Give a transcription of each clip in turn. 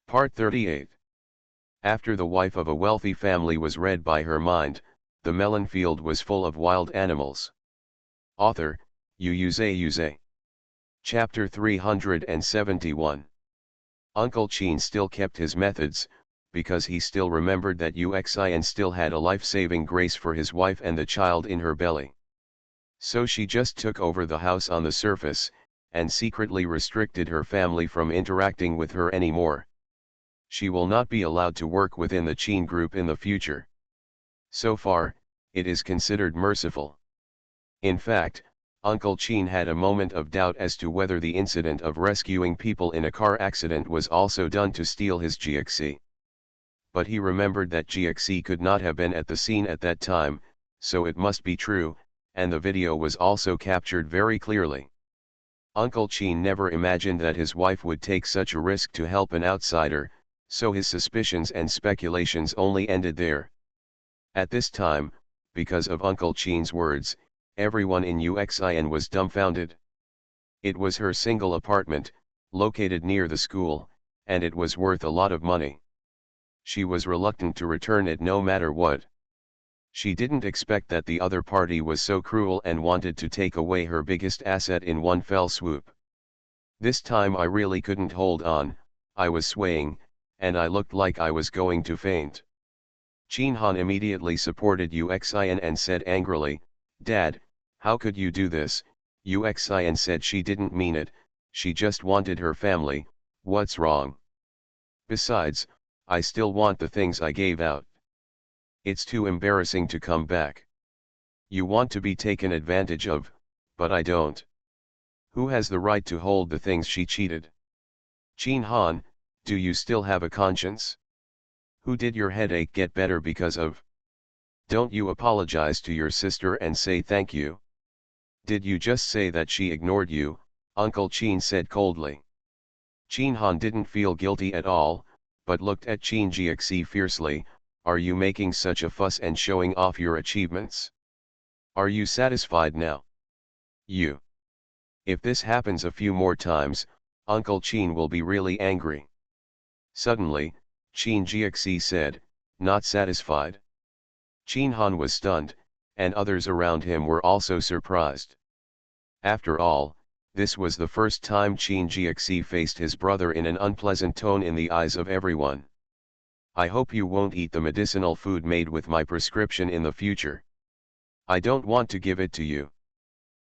Part 38. After the wife of a wealthy family was read by her mind, the melon field was full of wild animals. Author, Xuanhuan. Chapter 371. Uncle Chin still kept his methods, because he still remembered that Xuan still had a life-saving grace for his wife and the child in her belly. So she just took over the house on the surface, and secretly restricted her family from interacting with her anymore. She will not be allowed to work within the Chin group in the future. So far, it is considered merciful. In fact, Uncle Chin had a moment of doubt as to whether the incident of rescuing people in a car accident was also done to steal his GXC. But he remembered that GXC could not have been at the scene at that time, so it must be true, and the video was also captured very clearly. Uncle Chin never imagined that his wife would take such a risk to help an outsider, so his suspicions and speculations only ended there. At this time, because of Uncle Chin's words, everyone in Xuan was dumbfounded. It was her single apartment, located near the school, and it was worth a lot of money. She was reluctant to return it no matter what. She didn't expect that the other party was so cruel and wanted to take away her biggest asset in one fell swoop. This time I really couldn't hold on, I was swaying, and I looked like I was going to faint. Xuanhuan immediately supported Xuan and said angrily, "Dad, how could you do this?" Xuan said she didn't mean it, she just wanted her family, what's wrong? Besides, I still want the things I gave out. It's too embarrassing to come back. You want to be taken advantage of, but I don't. Who has the right to hold the things she cheated? Xuanhuan, do you still have a conscience? Who did your headache get better because of? Don't you apologize to your sister and say thank you? Did you just say that she ignored you? Uncle Chin said coldly. Xuanhuan didn't feel guilty at all, but looked at Chin Jiaxi fiercely. Are you making such a fuss and showing off your achievements? Are you satisfied now? If this happens a few more times, Uncle Chin will be really angry. Suddenly, Chin Jiaxi said, not satisfied. Xuanhuan was stunned, and others around him were also surprised. After all, this was the first time Chin Jiaxi faced his brother in an unpleasant tone in the eyes of everyone. I hope you won't eat the medicinal food made with my prescription in the future. I don't want to give it to you.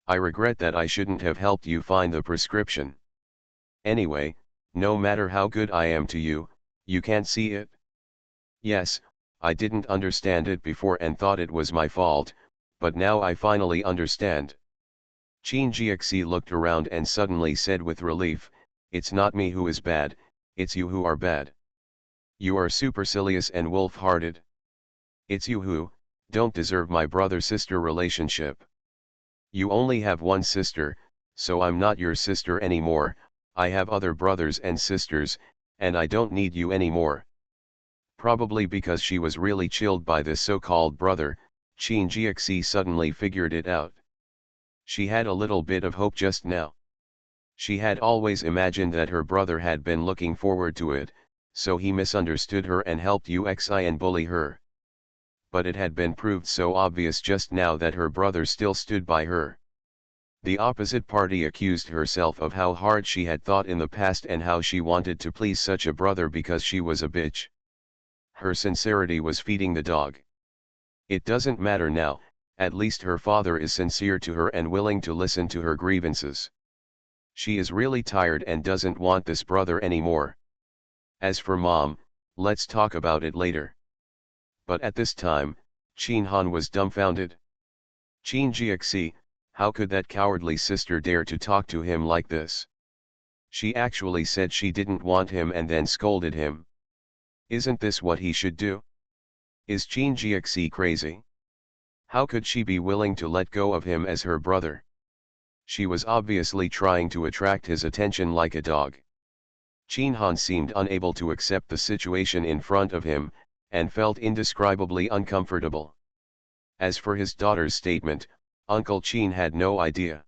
I regret that I shouldn't have helped you find the prescription. Anyway, no matter how good I am to you, you can't see it. Yes, I didn't understand it before and thought it was my fault, but now I finally understand. Chin Jiaxi looked around and suddenly said with relief, it's not me who is bad, it's you who are bad. You are supercilious and wolf-hearted. It's you who don't deserve my brother-sister relationship. You only have one sister, so I'm not your sister anymore. I have other brothers and sisters, and I don't need you anymore. Probably because she was really chilled by this so-called brother, Chin Jiaxi suddenly figured it out. She had a little bit of hope just now. She had always imagined that her brother had been looking forward to it, so he misunderstood her and helped Xuan bully her. But it had been proved so obvious just now that her brother still stood by her. The opposite party accused herself of how hard she had thought in the past and how she wanted to please such a brother because she was a bitch. Her sincerity was feeding the dog. It doesn't matter now, at least her father is sincere to her and willing to listen to her grievances. She is really tired and doesn't want this brother anymore. As for Mom, let's talk about it later. But at this time, Xuanhuan was dumbfounded. Chin Jiaxi, how could that cowardly sister dare to talk to him like this? She actually said she didn't want him and then scolded him. Isn't this what he should do? Is Chin Jiaxi crazy? How could she be willing to let go of him as her brother? She was obviously trying to attract his attention like a dog. Xuanhuan seemed unable to accept the situation in front of him, and felt indescribably uncomfortable. As for his daughter's statement, Uncle Chin had no idea.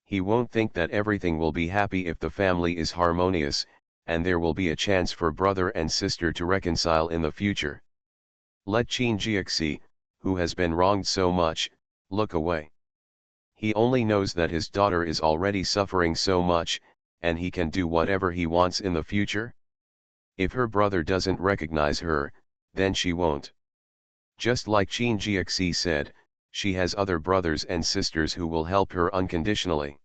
He won't think that everything will be happy if the family is harmonious, and there will be a chance for brother and sister to reconcile in the future. Let Qin Jiaxi, who has been wronged so much, look away. He only knows that his daughter is already suffering so much, and he can do whatever he wants in the future. If her brother doesn't recognize her, then she won't. Just like Qin Jiaxi said, she has other brothers and sisters who will help her unconditionally.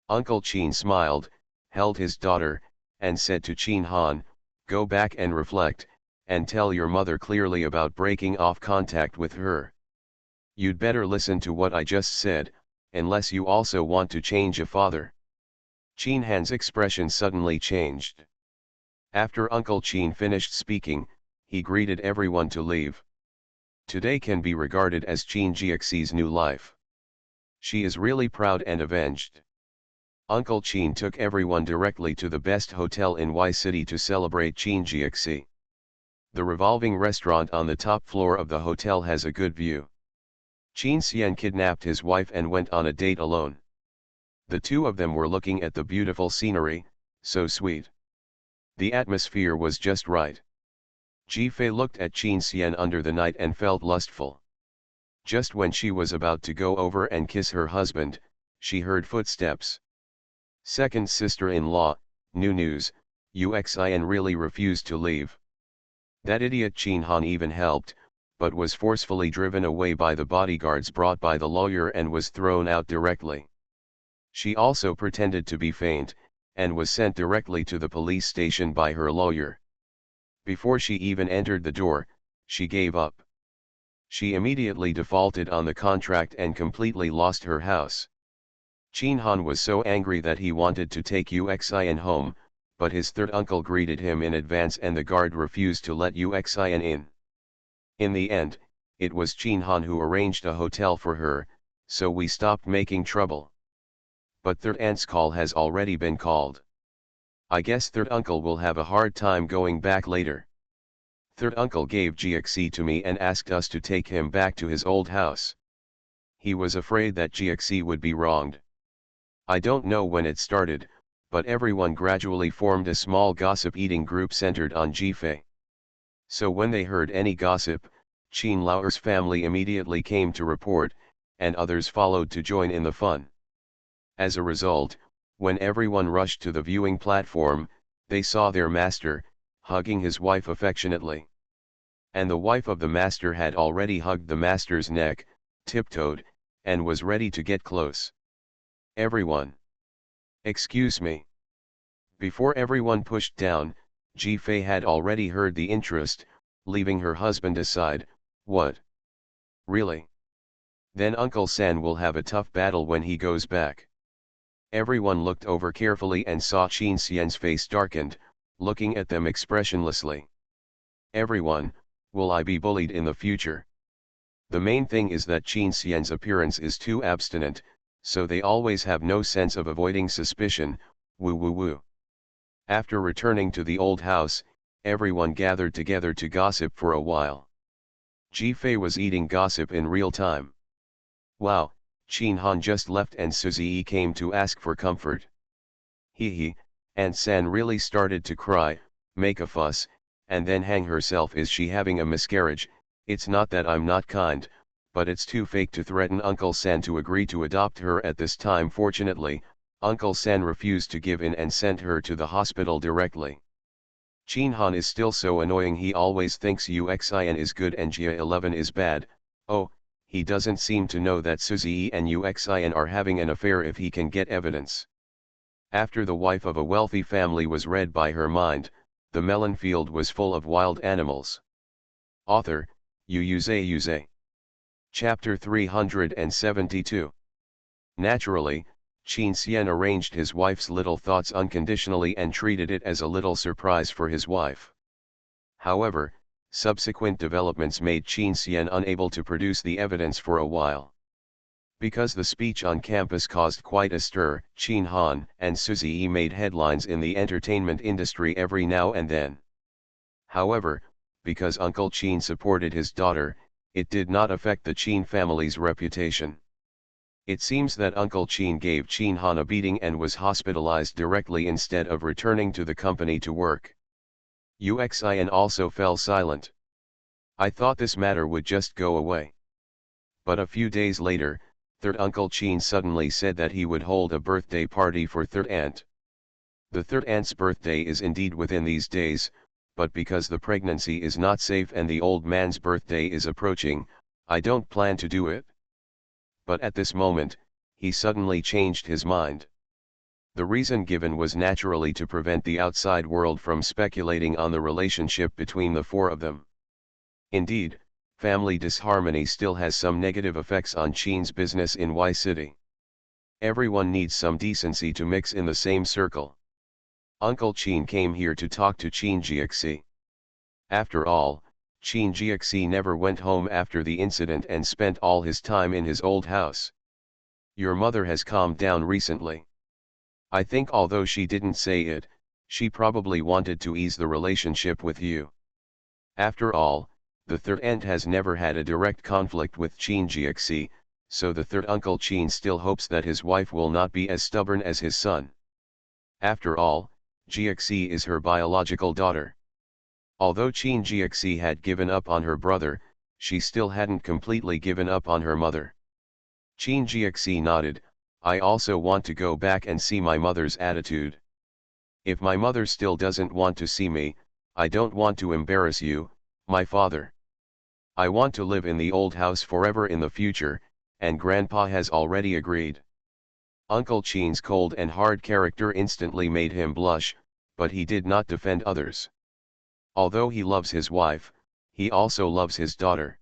Uncle Qin smiled, held his daughter, and said to Qin Han, "Go back and reflect, and tell your mother clearly about breaking off contact with her. You'd better listen to what I just said, unless you also want to change a father." Qin Han's expression suddenly changed. After Uncle Qin finished speaking, he greeted everyone to leave. Today can be regarded as Qin Jiaxi's new life. She is really proud and avenged. Uncle Qin took everyone directly to the best hotel in Y City to celebrate Qin Jiaxi. The revolving restaurant on the top floor of the hotel has a good view. Qin Xian kidnapped his wife and went on a date alone. The two of them were looking at the beautiful scenery, so sweet. The atmosphere was just right. Ji Fei looked at Qin Xian under the night and felt lustful. Just when she was about to go over and kiss her husband, she heard footsteps. Second sister-in-law, new news, Uxin really refused to leave. That idiot Qin Han even helped, but was forcefully driven away by the bodyguards brought by the lawyer and was thrown out directly. She also pretended to be faint, and was sent directly to the police station by her lawyer. Before she even entered the door, she gave up. She immediately defaulted on the contract and completely lost her house. Qin Han was so angry that he wanted to take Uxin home, but his third uncle greeted him in advance and the guard refused to let Uxin in. In the end, it was Qin Han who arranged a hotel for her, so we stopped making trouble. But third aunt's call has already been called. I guess third uncle will have a hard time going back later. Third uncle gave Jiaxi to me and asked us to take him back to his old house. He was afraid that Jiaxi would be wronged. I don't know when it started, but everyone gradually formed a small gossip-eating group centered on Jifei. So when they heard any gossip, Qin Lao's family immediately came to report, and others followed to join in the fun. As a result, when everyone rushed to the viewing platform, they saw their master, hugging his wife affectionately. And the wife of the master had already hugged the master's neck, tiptoed, and was ready to get close. Everyone. Excuse me. Before everyone pushed down, Ji Fei had already heard the interest, leaving her husband aside. What? Really? Then Uncle San will have a tough battle when he goes back. Everyone looked over carefully and saw Qin Xian's face darkened, looking at them expressionlessly. Everyone, will I be bullied in the future? The main thing is that Qin Xian's appearance is too abstinent, so they always have no sense of avoiding suspicion. Woo woo woo. After returning to the old house, everyone gathered together to gossip for a while. Ji Fei was eating gossip in real time. Wow, Qin Han just left and Suzy came to ask for comfort. He, Aunt San really started to cry, make a fuss, and then hang herself. Is she having a miscarriage? It's not that I'm not kind, but it's too fake to threaten Uncle San to agree to adopt her at this time. Fortunately, Uncle San refused to give in and sent her to the hospital directly. Qin Han is still so annoying. He always thinks Uxin is good and Jia 11 is bad. Oh, he doesn't seem to know that Suzy and Uxin are having an affair if he can get evidence. After the wife of a wealthy family was read by her mind, the melon field was full of wild animals. Author, Yuze. Chapter 372. Naturally, Qin Xian arranged his wife's little thoughts unconditionally and treated it as a little surprise for his wife. However, subsequent developments made Qin Xian unable to produce the evidence for a while. Because the speech on campus caused quite a stir, Qin Han and Suzy made headlines in the entertainment industry every now and then. However, because Uncle Qin supported his daughter, it did not affect the Qin family's reputation. It seems that Uncle Qin gave Xuanhuan a beating and was hospitalized directly instead of returning to the company to work. Xuan also fell silent. I thought this matter would just go away. But a few days later, third Uncle Qin suddenly said that he would hold a birthday party for third aunt. The third aunt's birthday is indeed within these days, but because the pregnancy is not safe and the old man's birthday is approaching, I don't plan to do it. But at this moment, he suddenly changed his mind. The reason given was naturally to prevent the outside world from speculating on the relationship between the four of them. Indeed, family disharmony still has some negative effects on Qin's business in Y City. Everyone needs some decency to mix in the same circle. Uncle Qin came here to talk to Qin Jiaxi. After all, Qin Jiaxi never went home after the incident and spent all his time in his old house. Your mother has calmed down recently. I think although she didn't say it, she probably wanted to ease the relationship with you. After all, the third aunt has never had a direct conflict with Qin Jiaxi, so the third Uncle Qin still hopes that his wife will not be as stubborn as his son. After all, Jiaxi is her biological daughter. Although Qin Jiaxi had given up on her brother, she still hadn't completely given up on her mother. Qin Jiaxi nodded. I also want to go back and see my mother's attitude. If my mother still doesn't want to see me, I don't want to embarrass you, my father. I want to live in the old house forever in the future, and Grandpa has already agreed. Uncle Qin's cold and hard character instantly made him blush, but he did not defend others. Although he loves his wife, he also loves his daughter.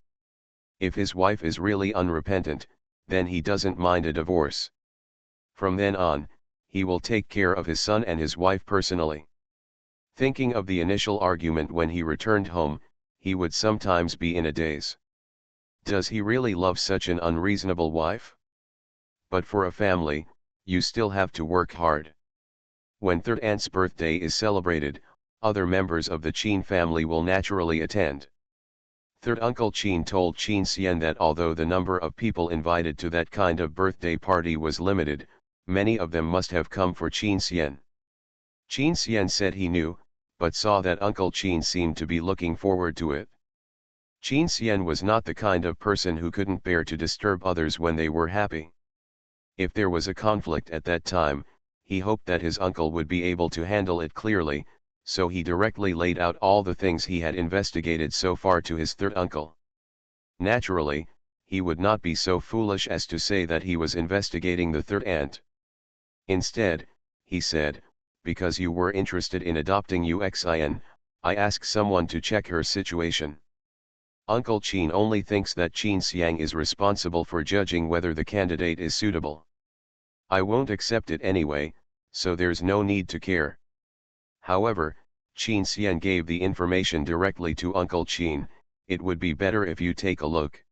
If his wife is really unrepentant, then he doesn't mind a divorce. From then on, he will take care of his son and his wife personally. Thinking of the initial argument when he returned home, he would sometimes be in a daze. Does he really love such an unreasonable wife? But for a family, you still have to work hard. When third aunt's birthday is celebrated, other members of the Qin family will naturally attend. Third Uncle Qin told Qin Xian that although the number of people invited to that kind of birthday party was limited, many of them must have come for Qin Xian. Qin Xian said he knew, but saw that Uncle Qin seemed to be looking forward to it. Qin Xian was not the kind of person who couldn't bear to disturb others when they were happy. If there was a conflict at that time, he hoped that his uncle would be able to handle it clearly, so he directly laid out all the things he had investigated so far to his third uncle. Naturally, he would not be so foolish as to say that he was investigating the third aunt. Instead, he said, because you were interested in adopting Xuan, I asked someone to check her situation. Uncle Qin only thinks that Qin Xiang is responsible for judging whether the candidate is suitable. I won't accept it anyway, so there's no need to care. However, Qin Xian gave the information directly to Uncle Qin. It would be better if you take a look.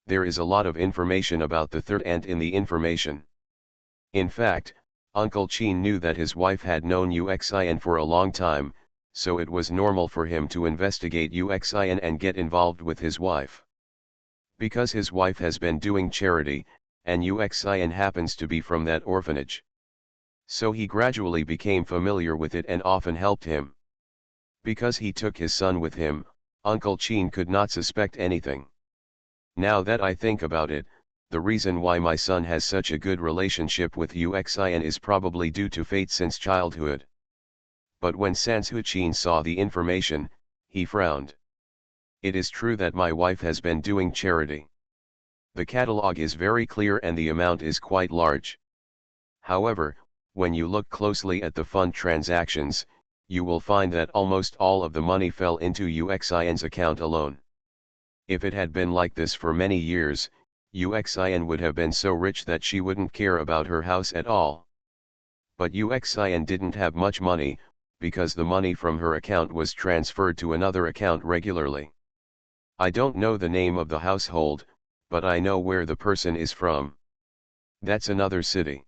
There is a lot of information about the third aunt in the information. In fact, Uncle Qin knew that his wife had known Xuan for a long time, so it was normal for him to investigate Xuan and get involved with his wife. Because his wife has been doing charity, and Xuan happens to be from that orphanage. So he gradually became familiar with it and often helped him. Because he took his son with him, Uncle Qin could not suspect anything. Now that I think about it, the reason why my son has such a good relationship with Xuan is probably due to fate since childhood. But when Sansu Qin saw the information, he frowned. It is true that my wife has been doing charity. The catalog is very clear and the amount is quite large. However, when you look closely at the fund transactions, you will find that almost all of the money fell into Xuan's account alone. If it had been like this for many years, Xuan would have been so rich that she wouldn't care about her house at all. But Xuan didn't have much money, because the money from her account was transferred to another account regularly. I don't know the name of the household, but I know where the person is from. That's another city.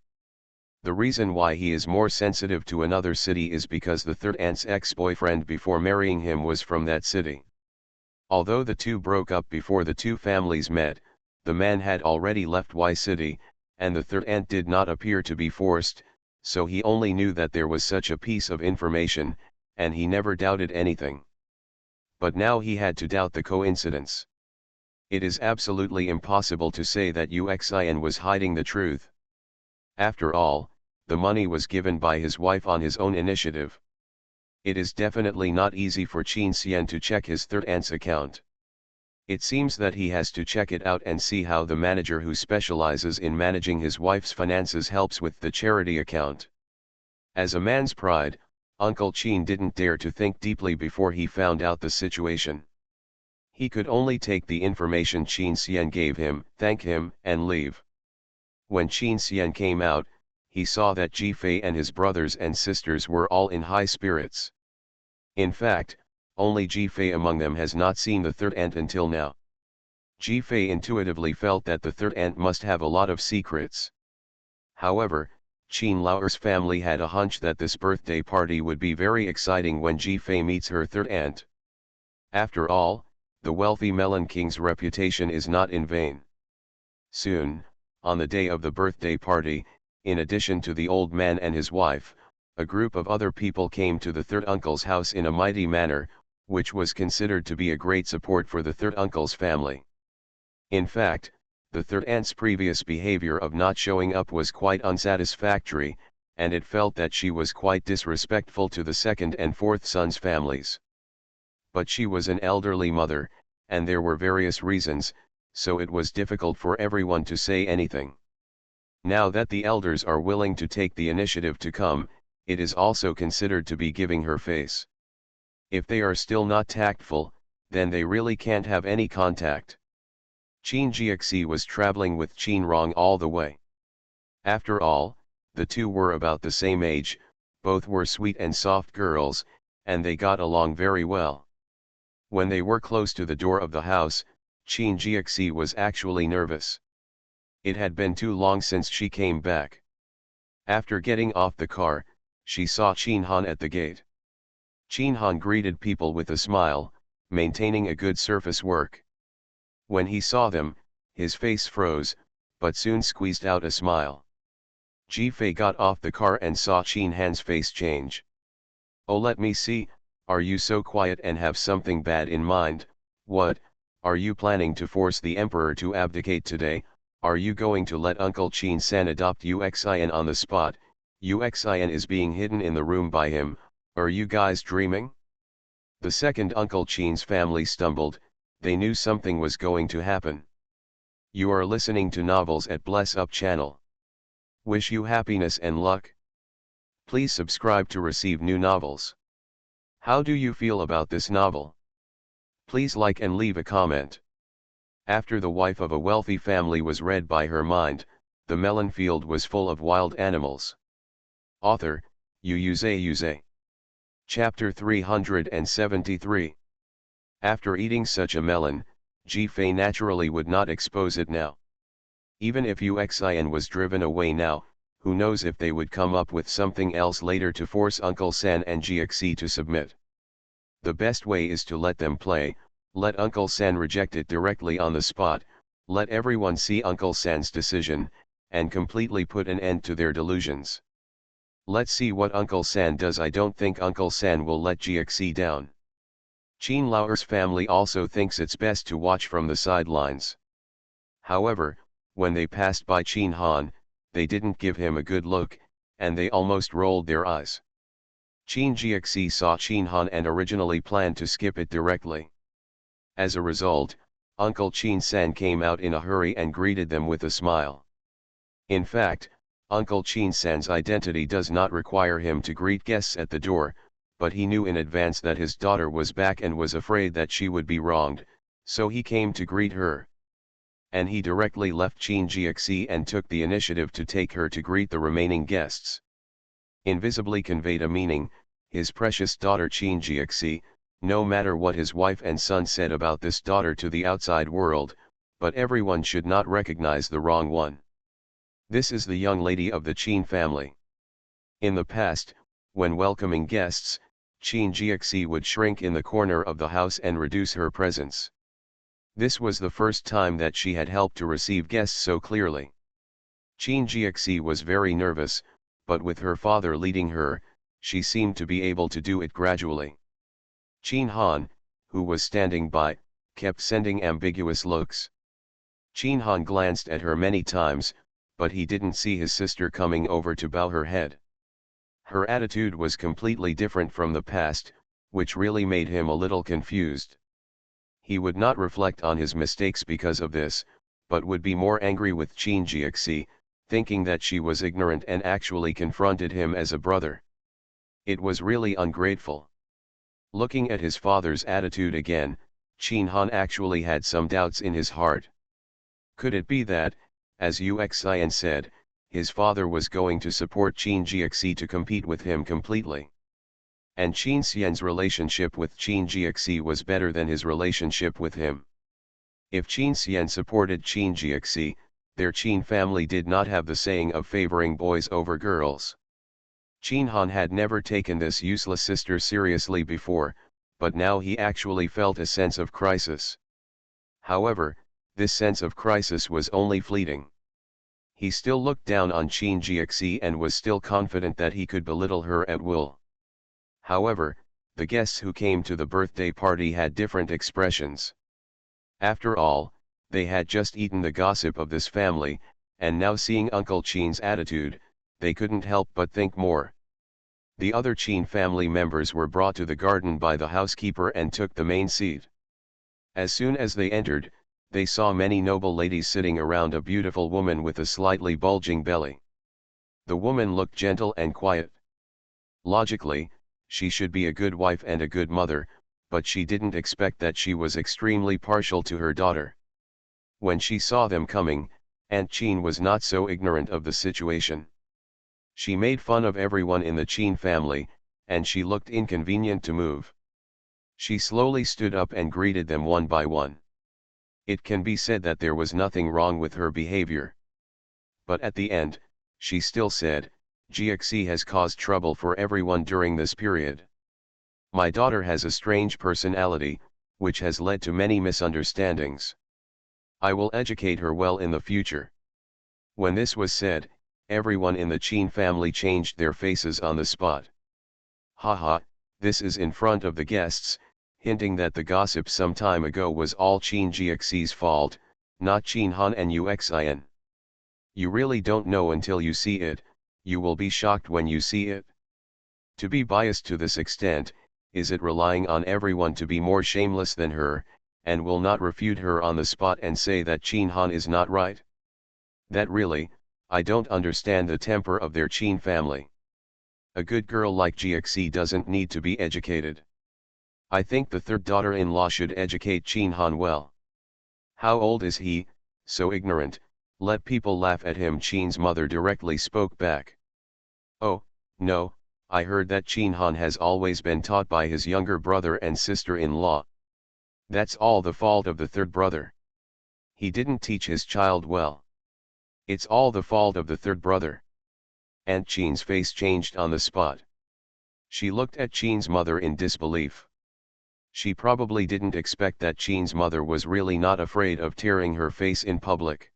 The reason why he is more sensitive to another city is because the third aunt's ex-boyfriend before marrying him was from that city. Although the two broke up before the two families met, the man had already left Y City, and the third aunt did not appear to be forced, so he only knew that there was such a piece of information, and he never doubted anything. But now he had to doubt the coincidence. It is absolutely impossible to say that Xuan was hiding the truth. After all, the money was given by his wife on his own initiative. It is definitely not easy for Qin Xian to check his third aunt's account. It seems that he has to check it out and see how the manager who specializes in managing his wife's finances helps with the charity account. As a man's pride, Uncle Qin didn't dare to think deeply before he found out the situation. He could only take the information Qin Xian gave him, thank him, and leave. When Qin Xian came out, he saw that Jifei and his brothers and sisters were all in high spirits. In fact, only Jifei among them has not seen the third aunt until now. Jifei intuitively felt that the third aunt must have a lot of secrets. However, Qin Lao's family had a hunch that this birthday party would be very exciting when Jifei meets her third aunt. After all, the wealthy Melon King's reputation is not in vain. Soon, on the day of the birthday party, in addition to the old man and his wife, a group of other people came to the third uncle's house in a mighty manner, which was considered to be a great support for the third uncle's family. In fact, the third aunt's previous behavior of not showing up was quite unsatisfactory, and it felt that she was quite disrespectful to the second and fourth sons' families. But she was an elderly mother, and there were various reasons, so it was difficult for everyone to say anything. Now that the elders are willing to take the initiative to come, it is also considered to be giving her face. If they are still not tactful, then they really can't have any contact. Qin Jiaxi was traveling with Qin Rong all the way. After all, the two were about the same age, both were sweet and soft girls, and they got along very well. When they were close to the door of the house, Qin Jiaxi was actually nervous. It had been too long since she came back. After getting off the car, she saw Xuanhuan at the gate. Xuanhuan greeted people with a smile, maintaining a good surface work. When he saw them, his face froze, but soon squeezed out a smile. Jifei got off the car and saw Xuanhuan's face change. "Oh, let me see, are you so quiet and have something bad in mind? What, are you planning to force the emperor to abdicate today? Are you going to let Uncle Qin-san adopt Xuan on the spot? Xuan is being hidden in the room by him, are you guys dreaming?" The second Uncle Qin's family stumbled, they knew something was going to happen. You are listening to Novels at Bless Up channel. Wish you happiness and luck. Please subscribe to receive new novels. How do you feel about this novel? Please like and leave a comment. After The Wife of a Wealthy Family was read by her mind, the melon field was full of wild animals. Author, Yuze. Chapter 373. After eating such a melon, Jifei naturally would not expose it now. Even if Xuan was driven away now, who knows if they would come up with something else later to force Uncle San and Jiaxi to submit. The best way is to let them play. Let Uncle San reject it directly on the spot, let everyone see Uncle San's decision, and completely put an end to their delusions. Let's see what Uncle San does. I don't think Uncle San will let Jiaxi down. Qin Lao's family also thinks it's best to watch from the sidelines. However, when they passed by Xuanhuan, they didn't give him a good look, and they almost rolled their eyes. Qin Jiaxi saw Xuanhuan and originally planned to skip it directly. As a result, Uncle Qin-san came out in a hurry and greeted them with a smile. In fact, Uncle Qin-san's identity does not require him to greet guests at the door, but he knew in advance that his daughter was back and was afraid that she would be wronged, so he came to greet her. And he directly left Qin Jiaxi and took the initiative to take her to greet the remaining guests. Invisibly conveyed a meaning, his precious daughter Qin Jiaxi, no matter what his wife and son said about this daughter to the outside world, but everyone should not recognize the wrong one. This is the young lady of the Qin family. In the past, when welcoming guests, Qin Jiaxi would shrink in the corner of the house and reduce her presence. This was the first time that she had helped to receive guests so clearly. Qin Jiaxi was very nervous, but with her father leading her, she seemed to be able to do it gradually. Qin Han, who was standing by, kept sending ambiguous looks. Qin Han glanced at her many times, but he didn't see his sister coming over to bow her head. Her attitude was completely different from the past, which really made him a little confused. He would not reflect on his mistakes because of this, but would be more angry with Qin Jiaxi, thinking that she was ignorant and actually confronted him as a brother. It was really ungrateful. Looking at his father's attitude again, Qin Han actually had some doubts in his heart. Could it be that, as Xuanhuan said, his father was going to support Qin Jiaxi to compete with him completely? And Qin Xian's relationship with Qin Jiaxi was better than his relationship with him. If Qin Xian supported Qin Jiaxi, their Qin family did not have the saying of favoring boys over girls. Qin Han had never taken this useless sister seriously before, but now he actually felt a sense of crisis. However, this sense of crisis was only fleeting. He still looked down on Qin Jiaxi and was still confident that he could belittle her at will. However, the guests who came to the birthday party had different expressions. After all, they had just eaten the gossip of this family, and now seeing Uncle Qin's attitude, they couldn't help but think more. The other Qin family members were brought to the garden by the housekeeper and took the main seat. As soon as they entered, they saw many noble ladies sitting around a beautiful woman with a slightly bulging belly. The woman looked gentle and quiet. Logically, she should be a good wife and a good mother, but she didn't expect that she was extremely partial to her daughter. When she saw them coming, Aunt Qin was not so ignorant of the situation. She made fun of everyone in the Qin family, and she looked inconvenient to move. She slowly stood up and greeted them one by one. It can be said that there was nothing wrong with her behavior. But at the end, she still said, "Jiaxi has caused trouble for everyone during this period. My daughter has a strange personality, which has led to many misunderstandings. I will educate her well in the future." When this was said, everyone in the Qin family changed their faces on the spot. Haha, this is in front of the guests, hinting that the gossip some time ago was all Qin Jiaxi's fault, not Qin Han and Xuanhuan. You really don't know until you see it, you will be shocked when you see it. To be biased to this extent, is it relying on everyone to be more shameless than her, and will not refute her on the spot and say that Qin Han is not right? That really, I don't understand the temper of their Qin family. A good girl like Jiaxi doesn't need to be educated. I think the third daughter-in-law should educate Qin Han well. How old is he, so ignorant? Let people laugh at him. Qin's mother directly spoke back. Oh, no, I heard that Qin Han has always been taught by his younger brother and sister-in-law. That's all the fault of the third brother. He didn't teach his child well. It's all the fault of the third brother. Aunt Qin's face changed on the spot. She looked at Qin's mother in disbelief. She probably didn't expect that Qin's mother was really not afraid of tearing her face in public.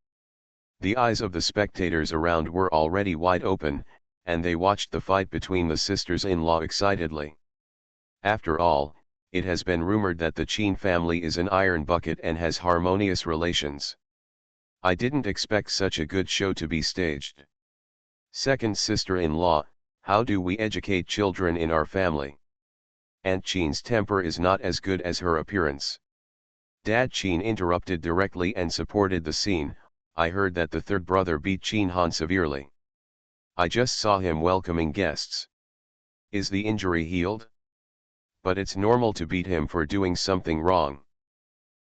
The eyes of the spectators around were already wide open, and they watched the fight between the sisters-in-law excitedly. After all, it has been rumored that the Qin family is an iron bucket and has harmonious relations. I didn't expect such a good show to be staged. Second sister-in-law, how do we educate children in our family? Aunt Qin's temper is not as good as her appearance. Dad Qin interrupted directly and supported the scene. I heard that the third brother beat Qin Han severely. I just saw him welcoming guests. Is the injury healed? But it's normal to beat him for doing something wrong.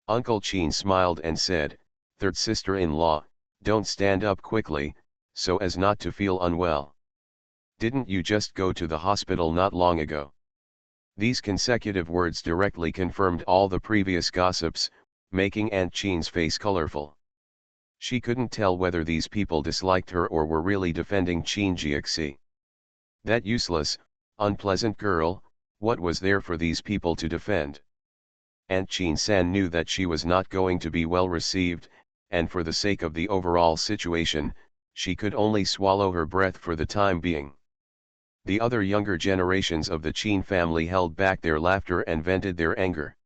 Uncle Qin smiled and said, "Third sister-in-law, don't stand up quickly, so as not to feel unwell. Didn't you just go to the hospital not long ago?" These consecutive words directly confirmed all the previous gossips, making Aunt Qin's face colorful. She couldn't tell whether these people disliked her or were really defending Qin Jiaxi. That useless, unpleasant girl, what was there for these people to defend? Aunt Qin-san knew that she was not going to be well received, and for the sake of the overall situation, She could only swallow her breath for the time being. The other younger generations of the Qin family held back their laughter and vented their anger.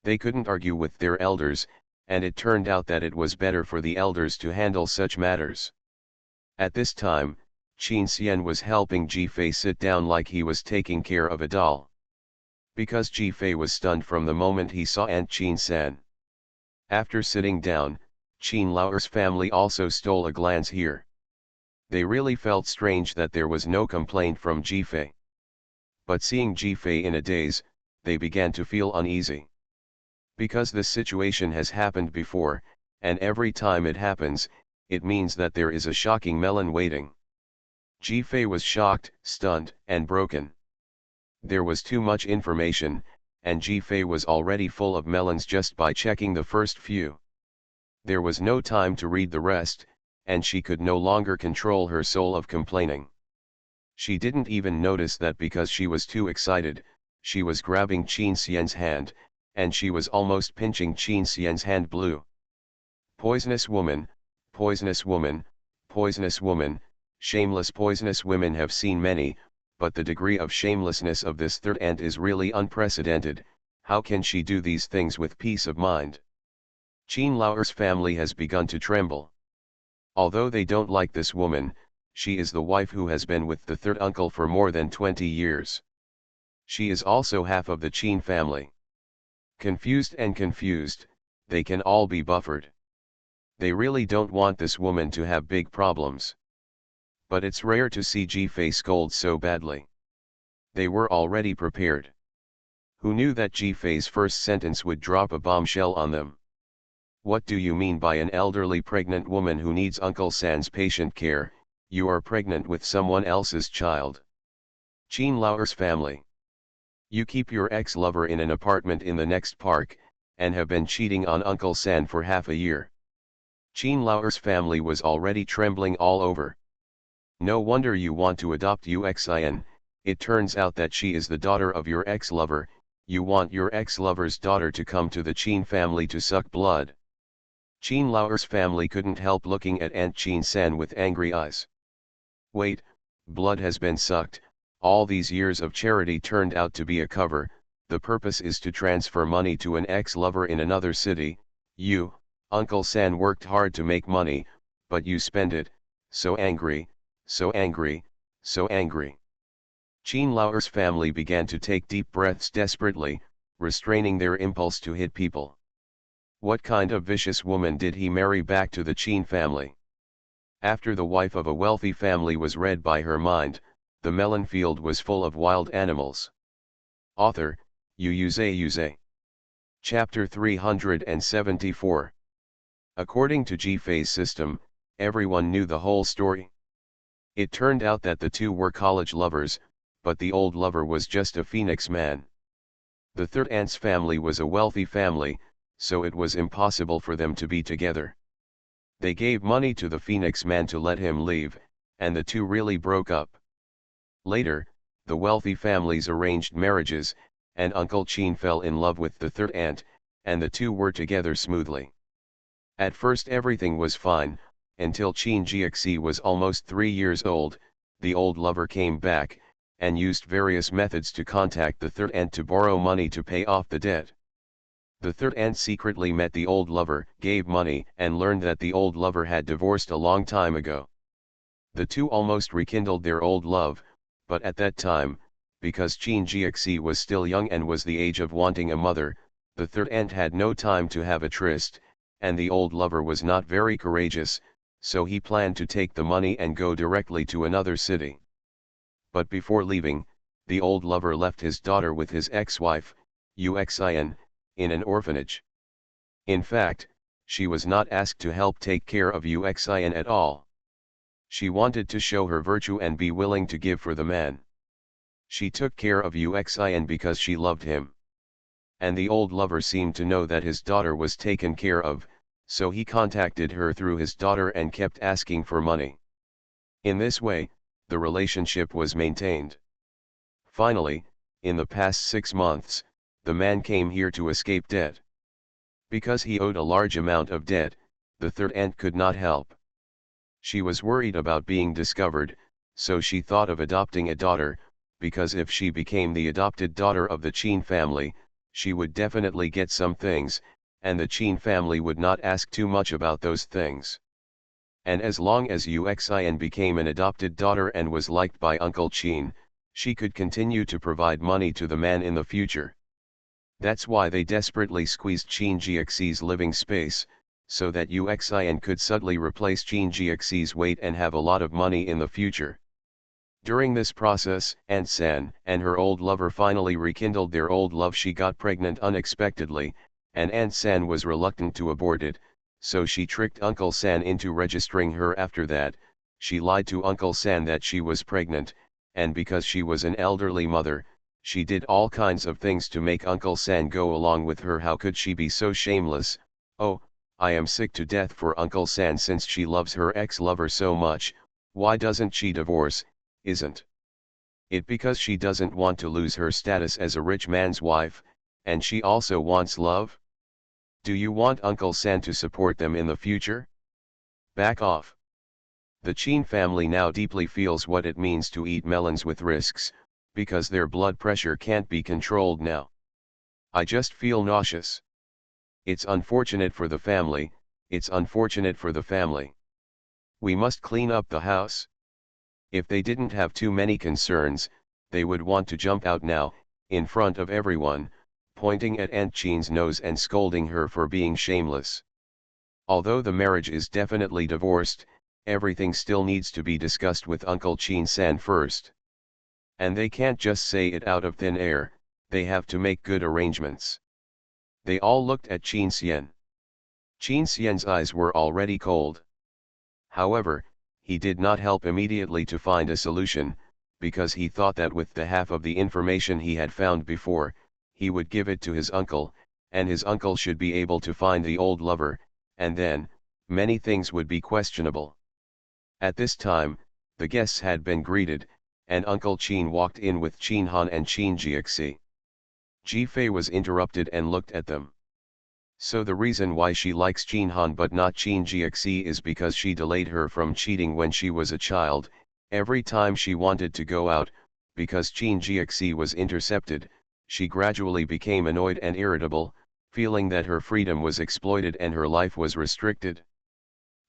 They couldn't argue with their elders, and it turned out that it was better for the elders to handle such matters. At this time, Qin Xian was helping Ji Fei sit down like he was taking care of a doll. Because Ji Fei was stunned from the moment he saw Aunt Qin San. After sitting down, Qin Lao's family also stole a glance here. They really felt strange that there was no complaint from Ji Fei. But seeing Ji Fei in a daze, they began to feel uneasy. Because this situation has happened before, and every time it happens, it means that there is a shocking melon waiting. Ji Fei was shocked, stunned, and broken. There was too much information, and Ji Fei was already full of melons just by checking the first few. There was no time to read the rest, and she could no longer control her soul of complaining. She didn't even notice that because she was too excited, she was grabbing Qin Xian's hand, and she was almost pinching Qin Xian's hand blue. Poisonous woman, poisonous woman, poisonous woman, shameless poisonous women have seen many, but the degree of shamelessness of this third aunt is really unprecedented. How can she do these things with peace of mind? Qin Lao's family has begun to tremble. Although they don't like this woman, she is the wife who has been with the third uncle for more than 20 years. She is also half of the Qin family. Confused and confused, they can all be buffered. They really don't want this woman to have big problems. But it's rare to see Ji Fei scold so badly. They were already prepared. Who knew that Ji Fei's first sentence would drop a bombshell on them? What do you mean by an elderly pregnant woman who needs Uncle San's patient care? You are pregnant with someone else's child. Qin Lao's family. You keep your ex-lover in an apartment in the next park, and have been cheating on Uncle San for half a year. Qin Lao's family was already trembling all over. No wonder you want to adopt Uxian, it turns out that she is the daughter of your ex-lover. You want your ex-lover's daughter to come to the Qin family to suck blood. Qin Lao's family couldn't help looking at Aunt Qin San with angry eyes. Wait, blood has been sucked. All these years of charity turned out to be a cover. The purpose is to transfer money to an ex-lover in another city. You, Uncle San worked hard to make money, but you spend it. So angry, so angry, so angry. Qin Lao's family began to take deep breaths desperately, restraining their impulse to hit people. What kind of vicious woman did he marry back to the Qin family? After the wife of a wealthy family was read by her mind, the melon field was full of wild animals. Author, Yuze. Chapter 374. According to Ji Fei's system, everyone knew the whole story. It turned out that the two were college lovers, but the old lover was just a phoenix man. The third aunt's family was a wealthy family, so it was impossible for them to be together. They gave money to the phoenix man to let him leave, and the two really broke up. Later, the wealthy families arranged marriages, and Uncle Qin fell in love with the third aunt, and the two were together smoothly. At first everything was fine, until Qin Jixi was almost 3 years old. The old lover came back, and used various methods to contact the third aunt to borrow money to pay off the debt. The third aunt secretly met the old lover, gave money, and learned that the old lover had divorced a long time ago. The two almost rekindled their old love, but at that time, because Qin Jixi was still young and was the age of wanting a mother, the third aunt had no time to have a tryst, and the old lover was not very courageous, so he planned to take the money and go directly to another city. But before leaving, the old lover left his daughter with his ex-wife, Uxian, in an orphanage. In fact, she was not asked to help take care of Uxian at all. She wanted to show her virtue and be willing to give for the man. She took care of Uxian because she loved him. And the old lover seemed to know that his daughter was taken care of, so he contacted her through his daughter and kept asking for money. In this way, the relationship was maintained. Finally, in the past 6 months, the man came here to escape debt. Because he owed a large amount of debt, the third aunt could not help. She was worried about being discovered, so she thought of adopting a daughter, because if she became the adopted daughter of the Qin family, she would definitely get some things, and the Qin family would not ask too much about those things. And as long as Xuan became an adopted daughter and was liked by Uncle Qin, she could continue to provide money to the man in the future. That's why they desperately squeezed Qin Jiaxi's living space, so that Xuan could subtly replace Qin Jiaxi's weight and have a lot of money in the future. During this process, Aunt San and her old lover finally rekindled their old love. She got pregnant unexpectedly, and Aunt San was reluctant to abort it, so she tricked Uncle San into registering her. After that, she lied to Uncle San that she was pregnant, and because she was an elderly mother, she did all kinds of things to make Uncle San go along with her. How could she be so shameless? Oh, I am sick to death for Uncle San. Since she loves her ex-lover so much, why doesn't she divorce? Isn't it because she doesn't want to lose her status as a rich man's wife, and she also wants love? Do you want Uncle San to support them in the future? Back off. The Qin family now deeply feels what it means to eat melons with risks, because their blood pressure can't be controlled now. I just feel nauseous. It's unfortunate for the family, it's unfortunate for the family. We must clean up the house. If they didn't have too many concerns, they would want to jump out now, in front of everyone, pointing at Aunt Qin's nose and scolding her for being shameless. Although the marriage is definitely divorced, everything still needs to be discussed with Uncle Qin-san first. And they can't just say it out of thin air, they have to make good arrangements. They all looked at Qin-xian. Qin-xian's eyes were already cold. However, he did not help immediately to find a solution, because he thought that with the half of the information he had found before, he would give it to his uncle, and his uncle should be able to find the old lover, and then, many things would be questionable. At this time, the guests had been greeted, and Uncle Qin walked in with Xuanhuan and Qin Jiaxi. Ji-Fei was interrupted and looked at them. So the reason why she likes Xuanhuan but not Qin Jiaxi is because she delayed her from cheating when she was a child. Every time she wanted to go out, because Qin Jiaxi was intercepted, she gradually became annoyed and irritable, feeling that her freedom was exploited and her life was restricted.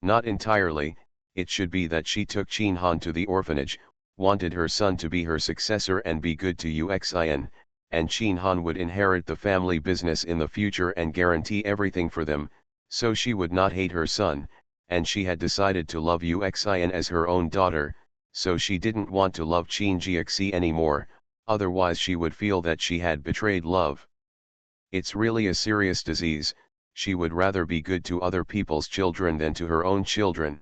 Not entirely, it should be that she took Xuanhuan to the orphanage, wanted her son to be her successor and be good to Xuan, and Xuanhuan would inherit the family business in the future and guarantee everything for them, so she would not hate her son, and she had decided to love Xuan as her own daughter, so she didn't want to love Qin Jiaxi anymore, otherwise she would feel that she had betrayed love. It's really a serious disease, she would rather be good to other people's children than to her own children.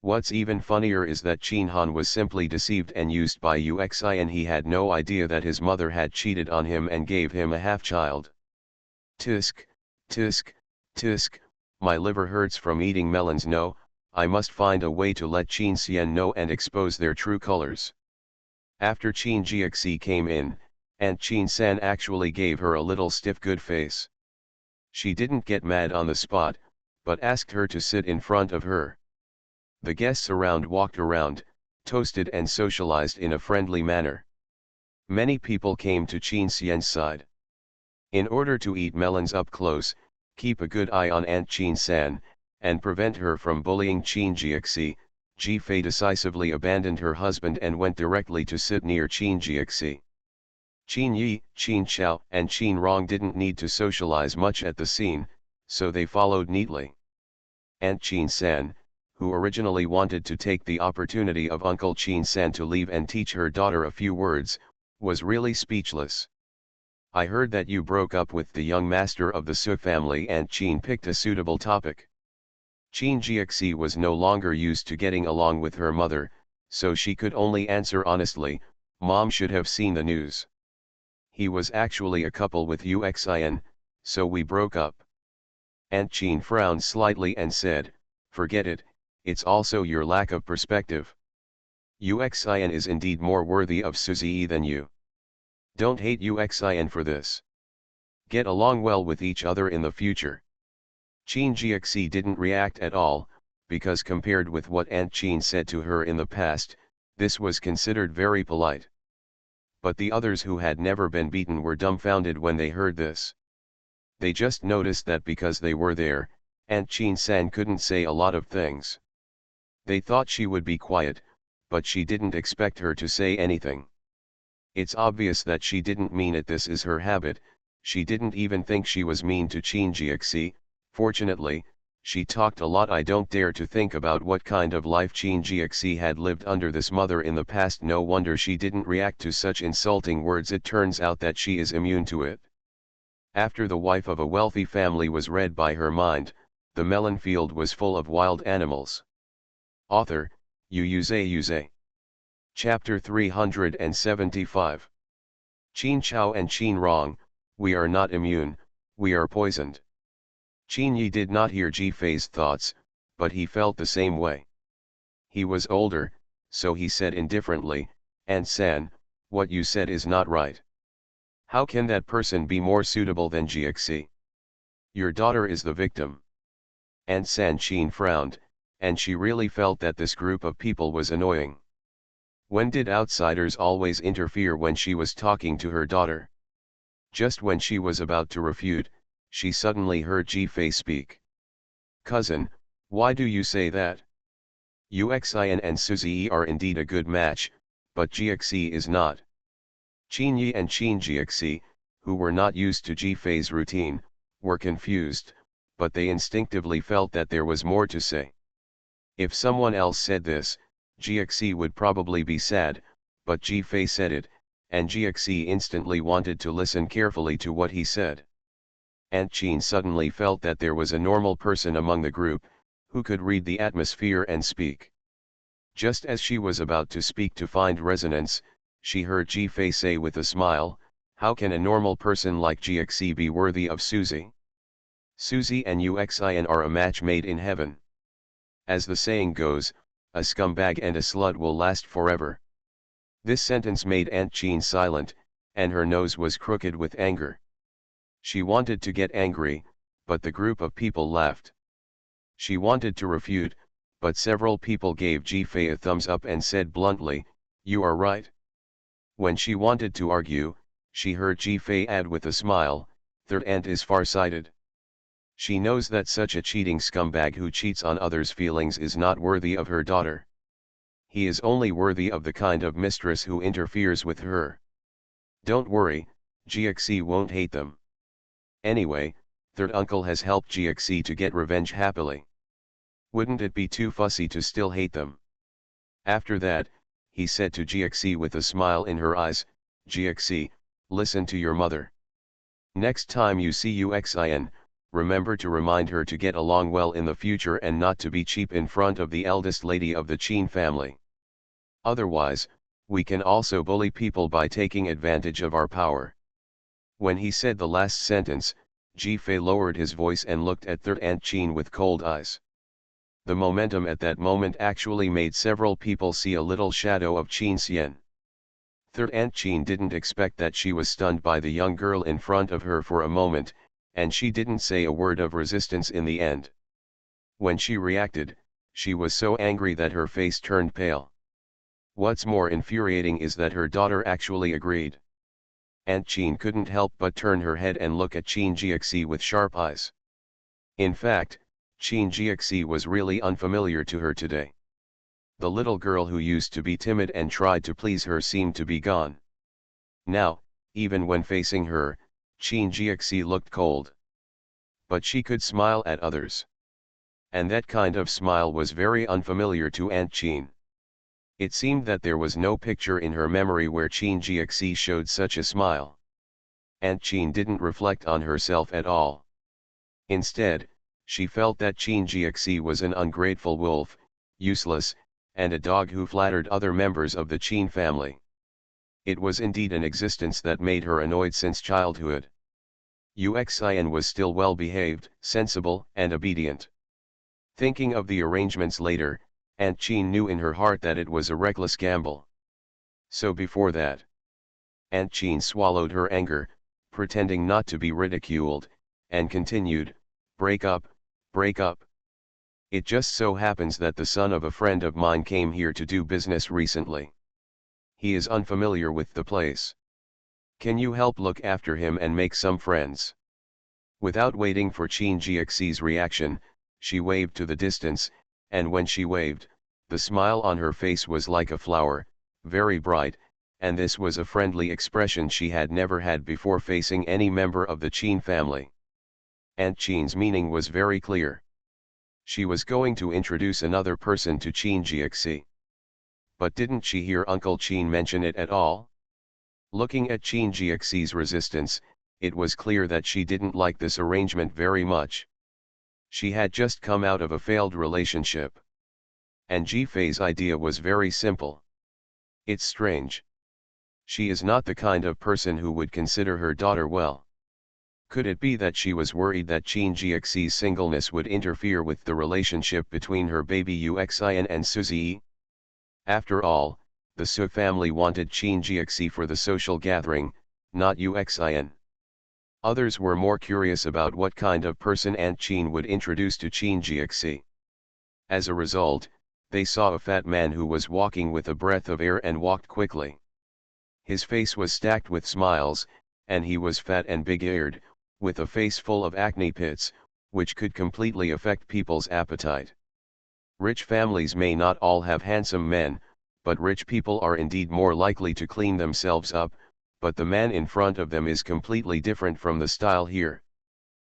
What's even funnier is that Xuanhuan was simply deceived and used by Xuan. He had no idea that his mother had cheated on him and gave him a half-child. Tisk, tisk, tisk, my liver hurts from eating melons. No, I must find a way to let Qin-xian know and expose their true colors. After Qin Jiaxi came in, Aunt Qin-san actually gave her a little stiff good face. She didn't get mad on the spot, but asked her to sit in front of her. The guests around walked around, toasted and socialized in a friendly manner. Many people came to Qin-xian's side. In order to eat melons up close, keep a good eye on Aunt Qin-san, and prevent her from bullying Qin Jiaxi, Ji-Fei decisively abandoned her husband and went directly to sit near Qin Jiaxi. Qin Yi, Qin Xiao and Qin Rong didn't need to socialize much at the scene, so they followed neatly. Aunt Qin-san, who originally wanted to take the opportunity of Uncle Qin-san to leave and teach her daughter a few words, was really speechless. I heard that you broke up with the young master of the Su family. Aunt Qin picked a suitable topic. Qin Jiaxi was no longer used to getting along with her mother, so she could only answer honestly, Mom should have seen the news. He was actually a couple with Xuan, so we broke up. Aunt Qin frowned slightly and said, forget it, it's also your lack of perspective. Xuan is indeed more worthy of Suzy than you. Don't hate Xuan for this. Get along well with each other in the future. Qin Jiaxi didn't react at all, because compared with what Aunt Chin said to her in the past, this was considered very polite. But the others who had never been beaten were dumbfounded when they heard this. They just noticed that because they were there, Aunt Chin-san couldn't say a lot of things. They thought she would be quiet, but she didn't expect her to say anything. It's obvious that she didn't mean it. This is her habit. She didn't even think she was mean to Chin Jiexi. Fortunately, she talked a lot. I don't dare to think about what kind of life Chin Jiexi had lived under this mother in the past. No wonder she didn't react to such insulting words. It turns out that she is immune to it. After the wife of a wealthy family was read by her mind, the melon field was full of wild animals. Author, Yuze. Chapter 375. Qin Chao and Qin Rong, we are not immune, we are poisoned. Qin Yi did not hear Ji Fei's thoughts, but he felt the same way. He was older, so he said indifferently, Aunt San, what you said is not right. How can that person be more suitable than Jiexi? Your daughter is the victim. Aunt San Qin frowned, and she really felt that this group of people was annoying. When did outsiders always interfere when she was talking to her daughter? Just when she was about to refute, she suddenly heard Ji Fei speak. Cousin, why do you say that? Uxin and Suzy are indeed a good match, but Jiexi is not. Qin Yi and Qin Jiexi, who were not used to Ji Fei's routine, were confused, but they instinctively felt that there was more to say. If someone else said this, Jiexi would probably be sad, but Ji Fei said it, and Jiexi instantly wanted to listen carefully to what he said. Aunt Qin suddenly felt that there was a normal person among the group, who could read the atmosphere and speak. Just as she was about to speak to find resonance, she heard Ji Fei say with a smile, how can a normal person like Jiexi be worthy of Suzy? Suzy and Uxin are a match made in heaven. As the saying goes, a scumbag and a slut will last forever. This sentence made Aunt Qin silent, and her nose was crooked with anger. She wanted to get angry, but the group of people laughed. She wanted to refute, but several people gave Ji Fei a thumbs up and said bluntly, you are right. When she wanted to argue, she heard Ji Fei add with a smile, third aunt is far-sighted. She knows that such a cheating scumbag who cheats on others' feelings is not worthy of her daughter. He is only worthy of the kind of mistress who interferes with her. Don't worry, Jiexi won't hate them. Anyway, third uncle has helped Jiexi to get revenge happily. Wouldn't it be too fussy to still hate them? After that, he said to Jiexi with a smile in her eyes, Jiexi, listen to your mother. Next time you see Uxin, remember to remind her to get along well in the future and not to be cheap in front of the eldest lady of the Qin family. Otherwise, we can also bully people by taking advantage of our power. When he said the last sentence, Ji Fei lowered his voice and looked at third Aunt Qin with cold eyes. The momentum at that moment actually made several people see a little shadow of Qin Xian. Third Aunt Qin didn't expect that. She was stunned by the young girl in front of her for a moment, and she didn't say a word of resistance in the end. When she reacted, she was so angry that her face turned pale. What's more infuriating is that her daughter actually agreed. Aunt Qin couldn't help but turn her head and look at Qin Jiexi with sharp eyes. In fact, Qin Jiexi was really unfamiliar to her today. The little girl who used to be timid and tried to please her seemed to be gone. Now, even when facing her, Qin Jiexi looked cold. But she could smile at others. And that kind of smile was very unfamiliar to Aunt Qin. It seemed that there was no picture in her memory where Qin Jiexi showed such a smile. Aunt Qin didn't reflect on herself at all. Instead, she felt that Qin Jiexi was an ungrateful wolf, useless, and a dog who flattered other members of the Qin family. It was indeed an existence that made her annoyed since childhood. Uxin was still well behaved, sensible, and obedient. Thinking of the arrangements later, Aunt Qin knew in her heart that it was a reckless gamble. So before that, Aunt Qin swallowed her anger, pretending not to be ridiculed, and continued, break up, break up. It just so happens that the son of a friend of mine came here to do business recently. He is unfamiliar with the place. Can you help look after him and make some friends? Without waiting for Qin Jixi's reaction, she waved to the distance, and when she waved, the smile on her face was like a flower, very bright, and this was a friendly expression she had never had before facing any member of the Qin family. Aunt Qin's meaning was very clear. She was going to introduce another person to Qin Jixi. But didn't she hear Uncle Qin mention it at all? Looking at Qin Jixi's resistance, it was clear that she didn't like this arrangement very much. She had just come out of a failed relationship. And Jifei's idea was very simple. It's strange. She is not the kind of person who would consider her daughter well. Could it be that she was worried that Qin Jixi's singleness would interfere with the relationship between her baby Uxian and Suzi? After all, the Su family wanted Qin Jixi for the social gathering, not Uxian. Others were more curious about what kind of person Aunt Qin would introduce to Qin Jixi. As a result, they saw a fat man who was walking with a breath of air and walked quickly. His face was stacked with smiles, and he was fat and big-eared, with a face full of acne pits, which could completely affect people's appetite. Rich families may not all have handsome men, but rich people are indeed more likely to clean themselves up, but the man in front of them is completely different from the style here.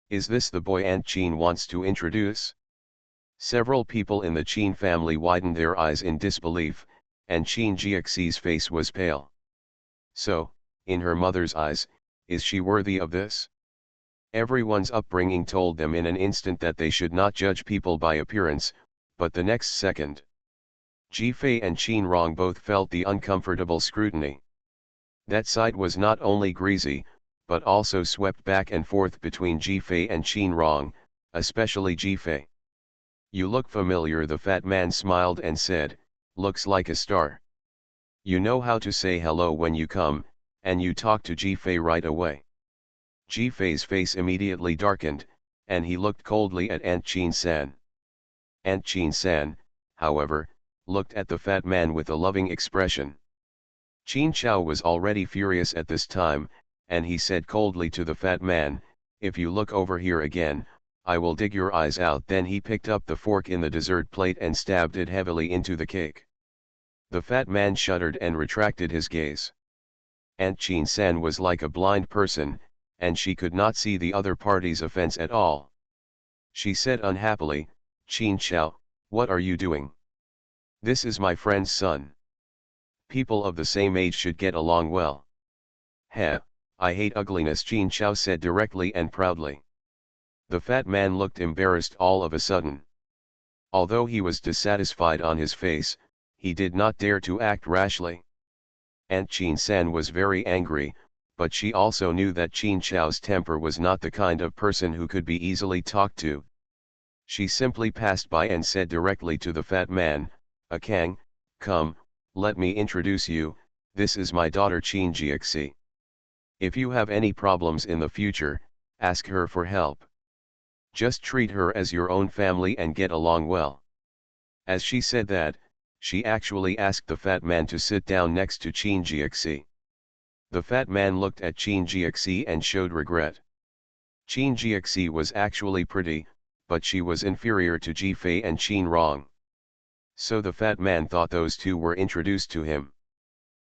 Is this the boy Aunt Qin wants to introduce? Several people in the Qin family widened their eyes in disbelief, and Qin Jixi's face was pale. So, in her mother's eyes, is she worthy of this? Everyone's upbringing told them in an instant that they should not judge people by appearance, but the next second, Jifei and Qin Rong both felt the uncomfortable scrutiny. That sight was not only greasy, but also swept back and forth between Jifei and Qin Rong, especially Jifei. You look familiar, the fat man smiled and said, looks like a star. You know how to say hello when you come, and you talk to Jifei right away. Jifei's face immediately darkened, and he looked coldly at Aunt Qin-san. Aunt Qin-san, however, looked at the fat man with a loving expression. Qin Chao was already furious at this time, and he said coldly to the fat man, if you look over here again, I will dig your eyes out. Then he picked up the fork in the dessert plate and stabbed it heavily into the cake. The fat man shuddered and retracted his gaze. Aunt Qin-san was like a blind person, and she could not see the other party's offense at all. She said unhappily, Qin Chao, what are you doing? This is my friend's son. People of the same age should get along well. Heh, I hate ugliness, Qin Chao said directly and proudly. The fat man looked embarrassed all of a sudden. Although he was dissatisfied on his face, he did not dare to act rashly. Aunt Qin-san was very angry, but she also knew that Qin Chao's temper was not the kind of person who could be easily talked to. She simply passed by and said directly to the fat man, Akang, come, let me introduce you, this is my daughter Qin Jixi. If you have any problems in the future, ask her for help. Just treat her as your own family and get along well. As she said that, she actually asked the fat man to sit down next to Qin Jixi. The fat man looked at Qin Jixi and showed regret. Qin Jixi was actually pretty, but she was inferior to Jifei and Qin Rong. So the fat man thought those two were introduced to him.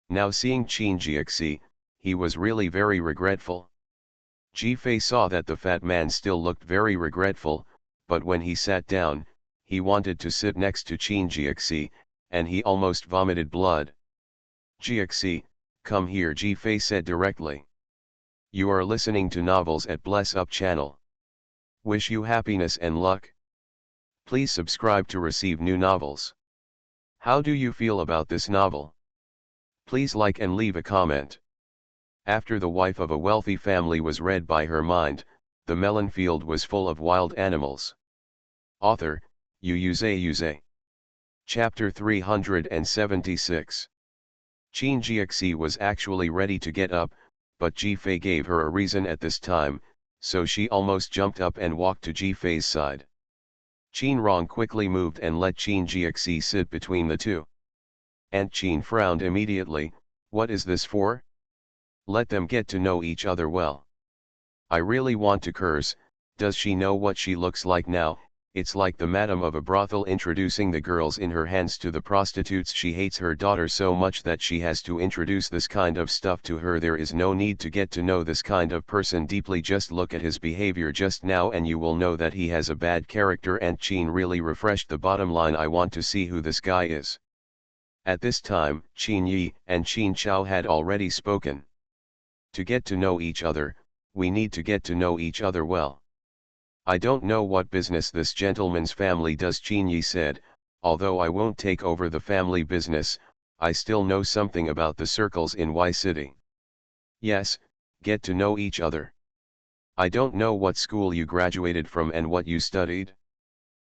Now seeing Qin Jixi, he was really very regretful. Jifei saw that the fat man still looked very regretful, but when he sat down, he wanted to sit next to Qin Jixi, and he almost vomited blood. Jixi, come here, Jifei said directly. You are listening to novels at Bless Up channel. Wish you happiness and luck. Please subscribe to receive new novels. How do you feel about this novel? Please like and leave a comment. After The Wife of a Wealthy Family was read by her mind, the melon field was full of wild animals. Author, Yuze. Chapter 376. Qin Jixi was actually ready to get up, but Jifei gave her a reason at this time, so she almost jumped up and walked to Jifei's side. Qin Rong quickly moved and let Qin Jiaxi sit between the two. Aunt Qin frowned immediately. What is this for? Let them get to know each other well. I really want to curse. Does she know what she looks like now? It's like the madam of a brothel introducing the girls in her hands to the prostitutes. She hates her daughter so much that she has to introduce this kind of stuff to her. There is no need to get to know this kind of person deeply. Just look at his behavior just now and you will know that he has a bad character. And Qin really refreshed the bottom line. I want to see who this guy is. At this time, Qin Yi and Qin Chao had already spoken. To get to know each other, we need to get to know each other well. I don't know what business this gentleman's family does, Qin Yi said. Although I won't take over the family business, I still know something about the circles in Y City. Yes, get to know each other. I don't know what school you graduated from and what you studied.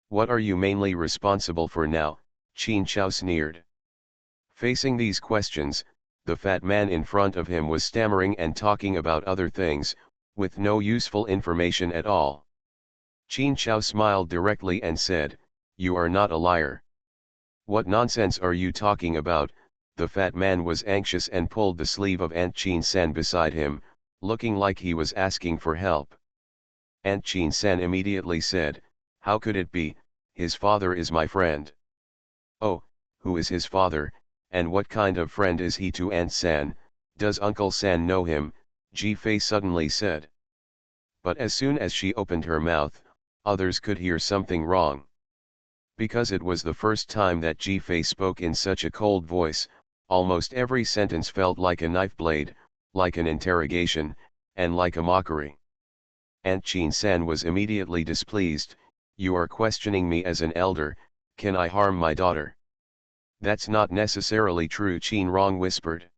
What are you mainly responsible for now? Qin Chao sneered. Facing these questions, the fat man in front of him was stammering and talking about other things, with no useful information at all. Qin Chao smiled directly and said, "You are not a liar." "What nonsense are you talking about?" The fat man was anxious and pulled the sleeve of Aunt Qin-san beside him, looking like he was asking for help. Aunt Qin-san immediately said, "How could it be? His father is my friend." "Oh, who is his father, and what kind of friend is he to Aunt San? Does Uncle San know him?" Ji-Fei suddenly said. But as soon as she opened her mouth, others could hear something wrong. Because it was the first time that Ji-Fei spoke in such a cold voice, almost every sentence felt like a knife blade, like an interrogation, and like a mockery. Aunt Qin-san was immediately displeased. "You are questioning me as an elder, can I harm my daughter?" "That's not necessarily true," Qin Rong whispered.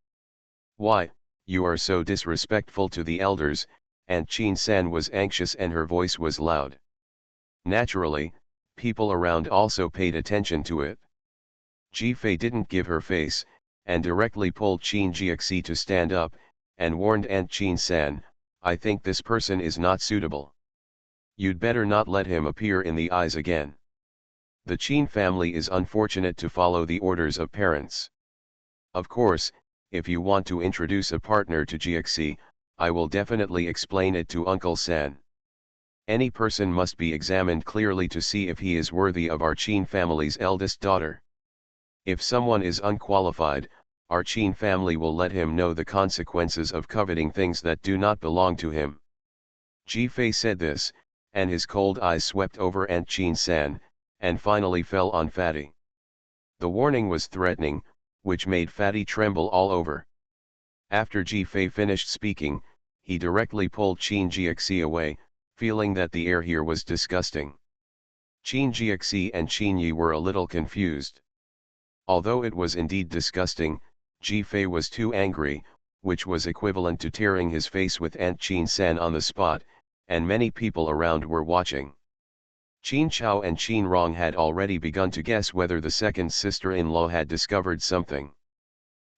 "Why, you are so disrespectful to the elders." Aunt Qin-san was anxious and her voice was loud. Naturally, people around also paid attention to it. Ji-Fei didn't give her face, and directly pulled Qin Jiaxi to stand up, and warned Aunt Qin-san, "I think this person is not suitable. You'd better not let him appear in the eyes again." The Qin family is unfortunate to follow the orders of parents. Of course, if you want to introduce a partner to Jiaxi, I will definitely explain it to Uncle San. Any person must be examined clearly to see if he is worthy of our Qin family's eldest daughter. If someone is unqualified, our Qin family will let him know the consequences of coveting things that do not belong to him. Ji-Fei said this, and his cold eyes swept over Aunt Qin-san, and finally fell on Fatty. The warning was threatening, which made Fatty tremble all over. After Ji-Fei finished speaking, he directly pulled Qin Jiaxi away, feeling that the air here was disgusting. Qin Jiaxi and Qin Yi were a little confused. Although it was indeed disgusting, Ji-Fei was too angry, which was equivalent to tearing his face with Aunt Qin-san on the spot, and many people around were watching. Qin Chao and Qin Rong had already begun to guess whether the second sister-in-law had discovered something.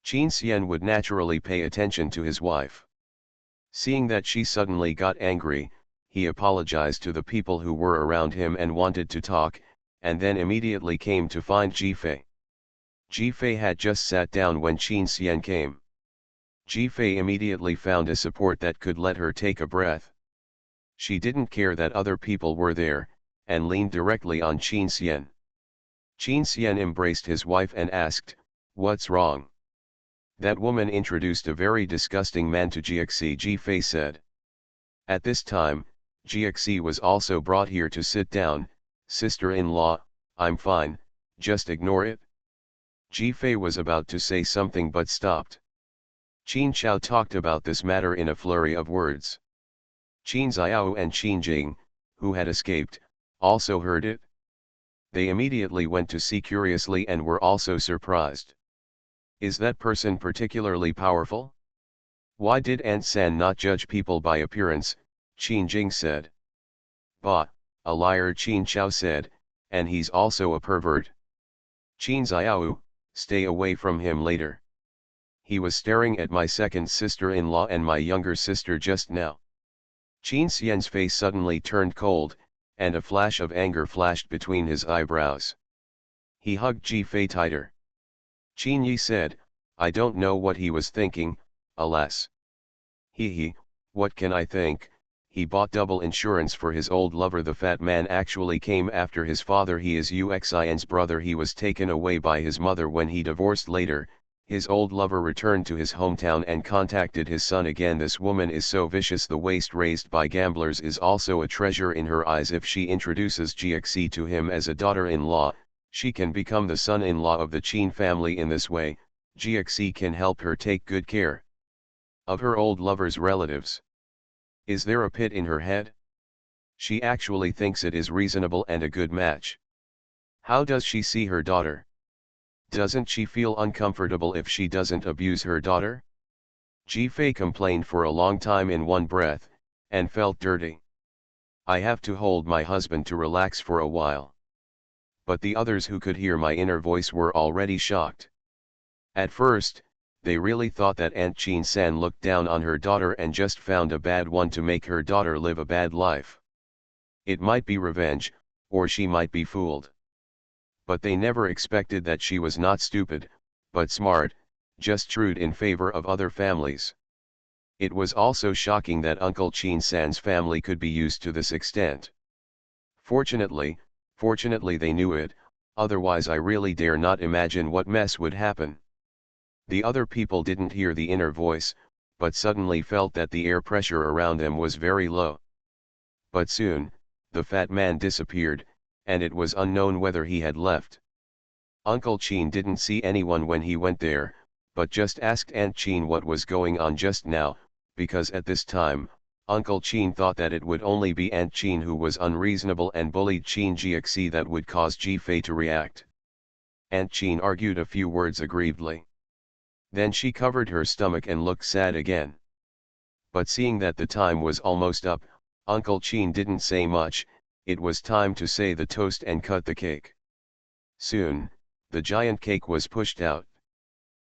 Qin Xian would naturally pay attention to his wife. Seeing that she suddenly got angry, he apologized to the people who were around him and wanted to talk, and then immediately came to find Ji-Fei. Ji-Fei had just sat down when Qin Xian came. Ji-Fei immediately found a support that could let her take a breath. She didn't care that other people were there, and leaned directly on Qin Xian. Qin Xian embraced his wife and asked, "What's wrong?" "That woman introduced a very disgusting man to Jiaxi," Ji-Fei said. At this time, Jiaxi was also brought here to sit down. "Sister-in-law, I'm fine, just ignore it." Ji-Fei was about to say something but stopped. Qin Chao talked about this matter in a flurry of words. Qin Xiao and Qin Jing, who had escaped, also heard it. They immediately went to see curiously and were also surprised. "Is that person particularly powerful? Why did Aunt San not judge people by appearance?" Qin Jing said. "Bah, a liar," Qin Chao said, "and he's also a pervert." Qin Xiao, stay away from him later. He was staring at my second sister-in-law and my younger sister just now. Qin Xian's face suddenly turned cold, and a flash of anger flashed between his eyebrows. He hugged Ji Fei tighter. Qin Yi said, I don't know what he was thinking, alas. He, what can I think? He bought double insurance for his old lover. The fat man actually came after his father. He is Uxin's brother. He was taken away by his mother when he divorced later. His old lover returned to his hometown and contacted his son again. This woman is so vicious. The waste raised by gamblers is also a treasure in her eyes. If she introduces GXE to him as a daughter-in-law, she can become the son-in-law of the Qin family. In this way, GXE can help her take good care of her old lover's relatives. Is there a pit in her head? She actually thinks it is reasonable and a good match. How does she see her daughter? Doesn't she feel uncomfortable if she doesn't abuse her daughter? Ji Fei complained for a long time in one breath, and felt dirty. I have to hold my husband to relax for a while. But the others who could hear my inner voice were already shocked. At first, they really thought that Aunt Qin-san looked down on her daughter and just found a bad one to make her daughter live a bad life. It might be revenge, or she might be fooled. But they never expected that she was not stupid, but smart, just shrewd in favor of other families. It was also shocking that Uncle Qin-san's family could be used to this extent. Fortunately they knew it, otherwise I really dare not imagine what mess would happen. The other people didn't hear the inner voice, but suddenly felt that the air pressure around them was very low. But soon, the fat man disappeared, and it was unknown whether he had left. Uncle Qin didn't see anyone when he went there, but just asked Aunt Qin what was going on just now, because at this time, Uncle Qin thought that it would only be Aunt Qin who was unreasonable and bullied Qin Jiaxi that would cause Ji Fei to react. Aunt Qin argued a few words aggrievedly. Then she covered her stomach and looked sad again. But seeing that the time was almost up, Uncle Qin didn't say much. It was time to say the toast and cut the cake. Soon, the giant cake was pushed out.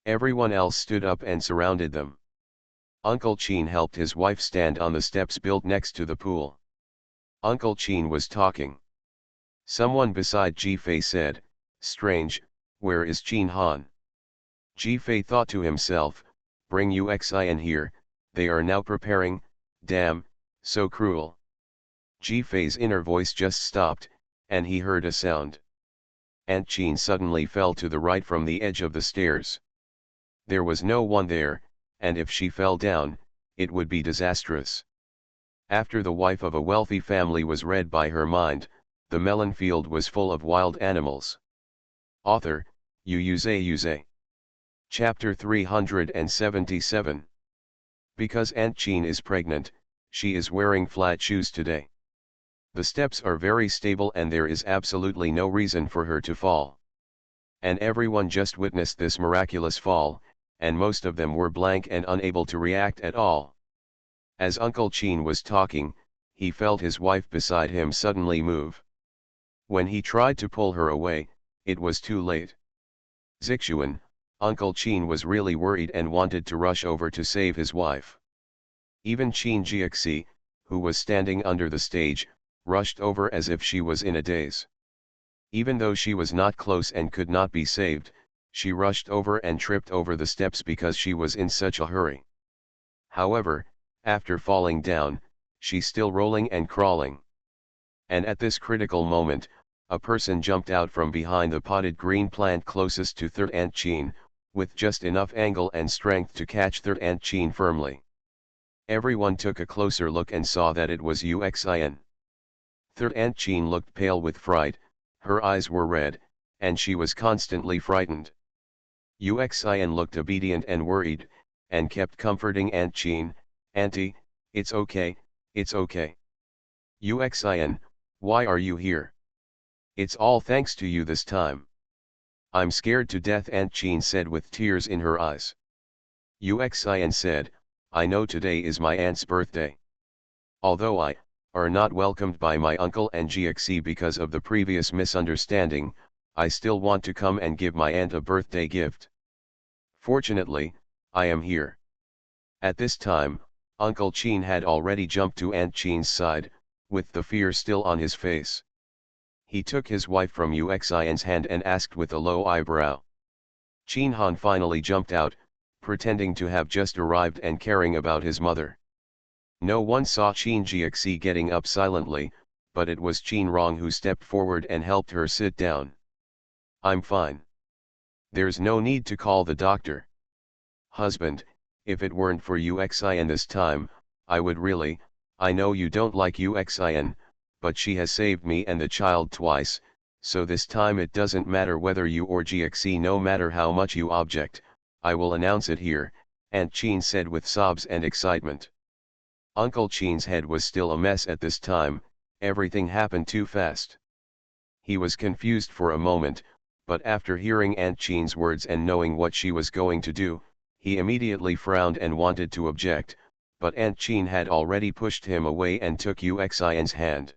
Everyone else stood up and surrounded them. Uncle Qin helped his wife stand on the steps built next to the pool. Uncle Qin was talking. Someone beside Ji Fei said, strange, where is Xuanhuan? Ji Fei thought to himself, bring Uxin here, they are now preparing, damn, so cruel. Ji Fei's inner voice just stopped, and he heard a sound. Aunt Qin suddenly fell to the right from the edge of the stairs. There was no one there, and if she fell down, it would be disastrous. After the wife of a wealthy family was read by her mind, the melon field was full of wild animals. Author, Yuze. Chapter 377. Because Aunt Qin is pregnant, she is wearing flat shoes today. The steps are very stable and there is absolutely no reason for her to fall. And everyone just witnessed this miraculous fall, and most of them were blank and unable to react at all. As Uncle Qin was talking, he felt his wife beside him suddenly move. When he tried to pull her away, it was too late. Xuanhuan, Uncle Qin was really worried and wanted to rush over to save his wife. Even Qin Jiaxi, who was standing under the stage, rushed over as if she was in a daze. Even though she was not close and could not be saved, she rushed over and tripped over the steps because she was in such a hurry. However, after falling down, she's still rolling and crawling. And at this critical moment, a person jumped out from behind the potted green plant closest to third Aunt Qin, with just enough angle and strength to catch third Aunt Qin firmly. Everyone took a closer look and saw that it was Uxin. Third Aunt Qin looked pale with fright, her eyes were red, and she was constantly frightened. Uxin looked obedient and worried, and kept comforting Aunt Qin, Auntie, it's okay, it's okay. Uxin, why are you here? It's all thanks to you this time. I'm scared to death, Aunt Qin said with tears in her eyes. Uxin said, I know today is my aunt's birthday. Although I are not welcomed by my uncle and Jiaxi because of the previous misunderstanding, I still want to come and give my aunt a birthday gift. Fortunately, I am here. At this time, Uncle Qin had already jumped to Aunt Qin's side, with the fear still on his face. He took his wife from Xuan's hand and asked with a low eyebrow. Xuanhuan finally jumped out, pretending to have just arrived and caring about his mother. No one saw Qin Jiaxi getting up silently, but it was Qin Rong who stepped forward and helped her sit down. I'm fine. There's no need to call the doctor. Husband, if it weren't for Xuan this time, I would really, I know you don't like Xuan, but she has saved me and the child twice, so this time it doesn't matter whether you or Jiaxi, no matter how much you object, I will announce it here, Aunt Qin said with sobs and excitement. Uncle Qin's head was still a mess at this time, everything happened too fast. He was confused for a moment, but after hearing Aunt Qin's words and knowing what she was going to do, he immediately frowned and wanted to object, but Aunt Qin had already pushed him away and took Xuan's hand.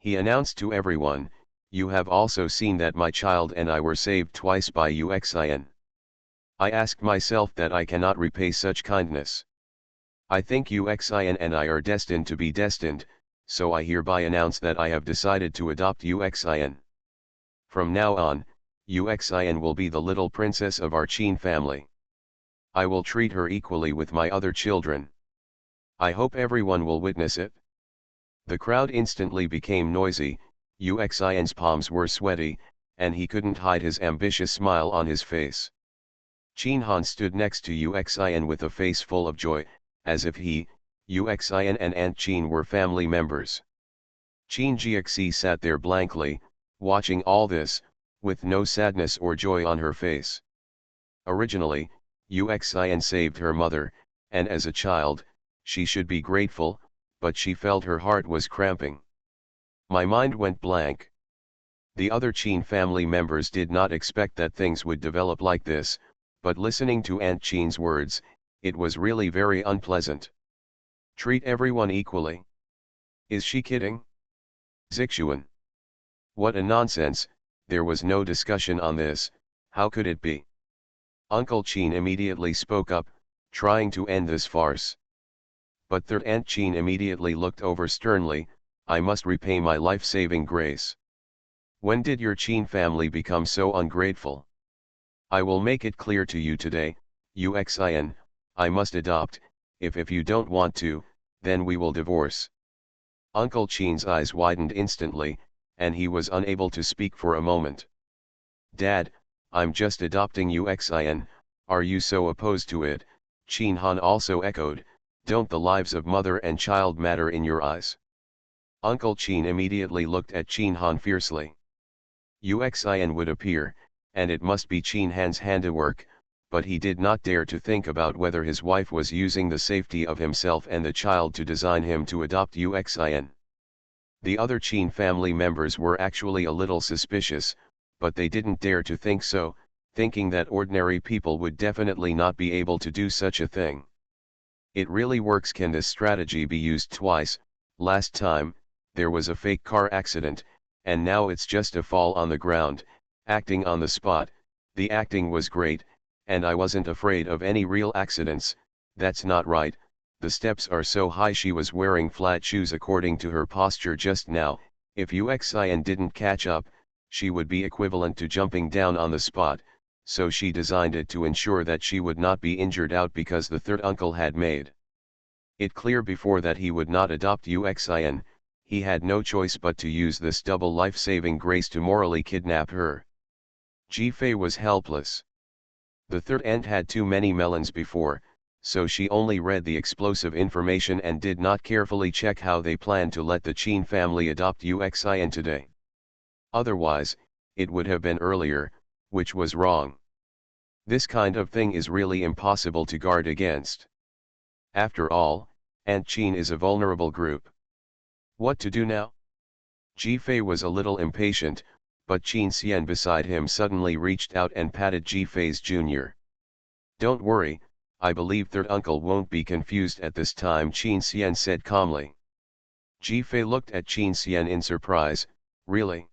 He announced to everyone, "You have also seen that my child and I were saved twice by Xuan. I ask myself that I cannot repay such kindness. I think Xuan and I are destined to be destined, so I hereby announce that I have decided to adopt Xuan. From now on, Xuan will be the little princess of our Qin family. I will treat her equally with my other children. I hope everyone will witness it." The crowd instantly became noisy, Xuan's palms were sweaty, and he couldn't hide his ambitious smile on his face. Xuanhuan stood next to Xuan with a face full of joy, as if he, Xuan and Aunt Qin were family members. Qin Jiaxi sat there blankly, watching all this, with no sadness or joy on her face. Originally, Xuan saved her mother, and as a child, she should be grateful, but she felt her heart was cramping. My mind went blank. The other Qin family members did not expect that things would develop like this, but listening to Aunt Qin's words, it was really very unpleasant. Treat everyone equally. Is she kidding? Xuanhuan. What a nonsense, there was no discussion on this, how could it be? Uncle Qin immediately spoke up, trying to end this farce. But third Aunt Qin immediately looked over sternly, I must repay my life-saving grace. When did your Qin family become so ungrateful? I will make it clear to you today, Xuan, I must adopt, if you don't want to, then we will divorce. Uncle Qin's eyes widened instantly, and he was unable to speak for a moment. Dad, I'm just adopting Xuan, are you so opposed to it? Xuanhuan also echoed, don't the lives of mother and child matter in your eyes? Uncle Qin immediately looked at Xuanhuan fiercely. Xuan would appear, and it must be Xuanhuan's handiwork, but he did not dare to think about whether his wife was using the safety of himself and the child to design him to adopt Xuan. The other Qin family members were actually a little suspicious, but they didn't dare to think so, thinking that ordinary people would definitely not be able to do such a thing. It really works. Can this strategy be used twice? Last time, there was a fake car accident, and now it's just a fall on the ground, acting on the spot. The acting was great, and I wasn't afraid of any real accidents. That's not right, the steps are so high. She was wearing flat shoes according to her posture just now. If Xuan didn't catch up, she would be equivalent to jumping down on the spot, so she designed it to ensure that she would not be injured out because the third uncle had made it clear before that he would not adopt Xuan. He had no choice but to use this double life-saving grace to morally kidnap her. Jifei was helpless. The third aunt had too many melons before, so she only read the explosive information and did not carefully check how they planned to let the Qin family adopt Xuan today. Otherwise, it would have been earlier, which was wrong. This kind of thing is really impossible to guard against. After all, Aunt Qin is a vulnerable group. What to do now? Jifei was a little impatient, but Qin Xian beside him suddenly reached out and patted Jifei's junior. Don't worry, I believe third uncle won't be confused at this time, Qin Xian said calmly. Jifei looked at Qin Xian in surprise, really?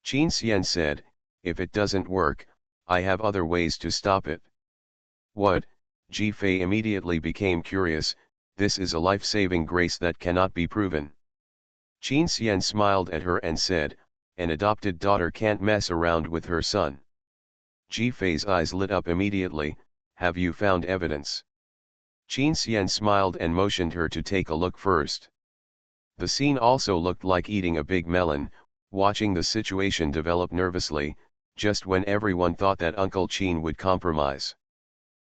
Qin Xian said, if it doesn't work, I have other ways to stop it. What? Jifei immediately became curious, this is a life-saving grace that cannot be proven. Qin Xian smiled at her and said, an adopted daughter can't mess around with her son. Ji Fei's eyes lit up immediately, have you found evidence? Qin Xian smiled and motioned her to take a look first. The scene also looked like eating a big melon, watching the situation develop nervously, just when everyone thought that Uncle Qin would compromise.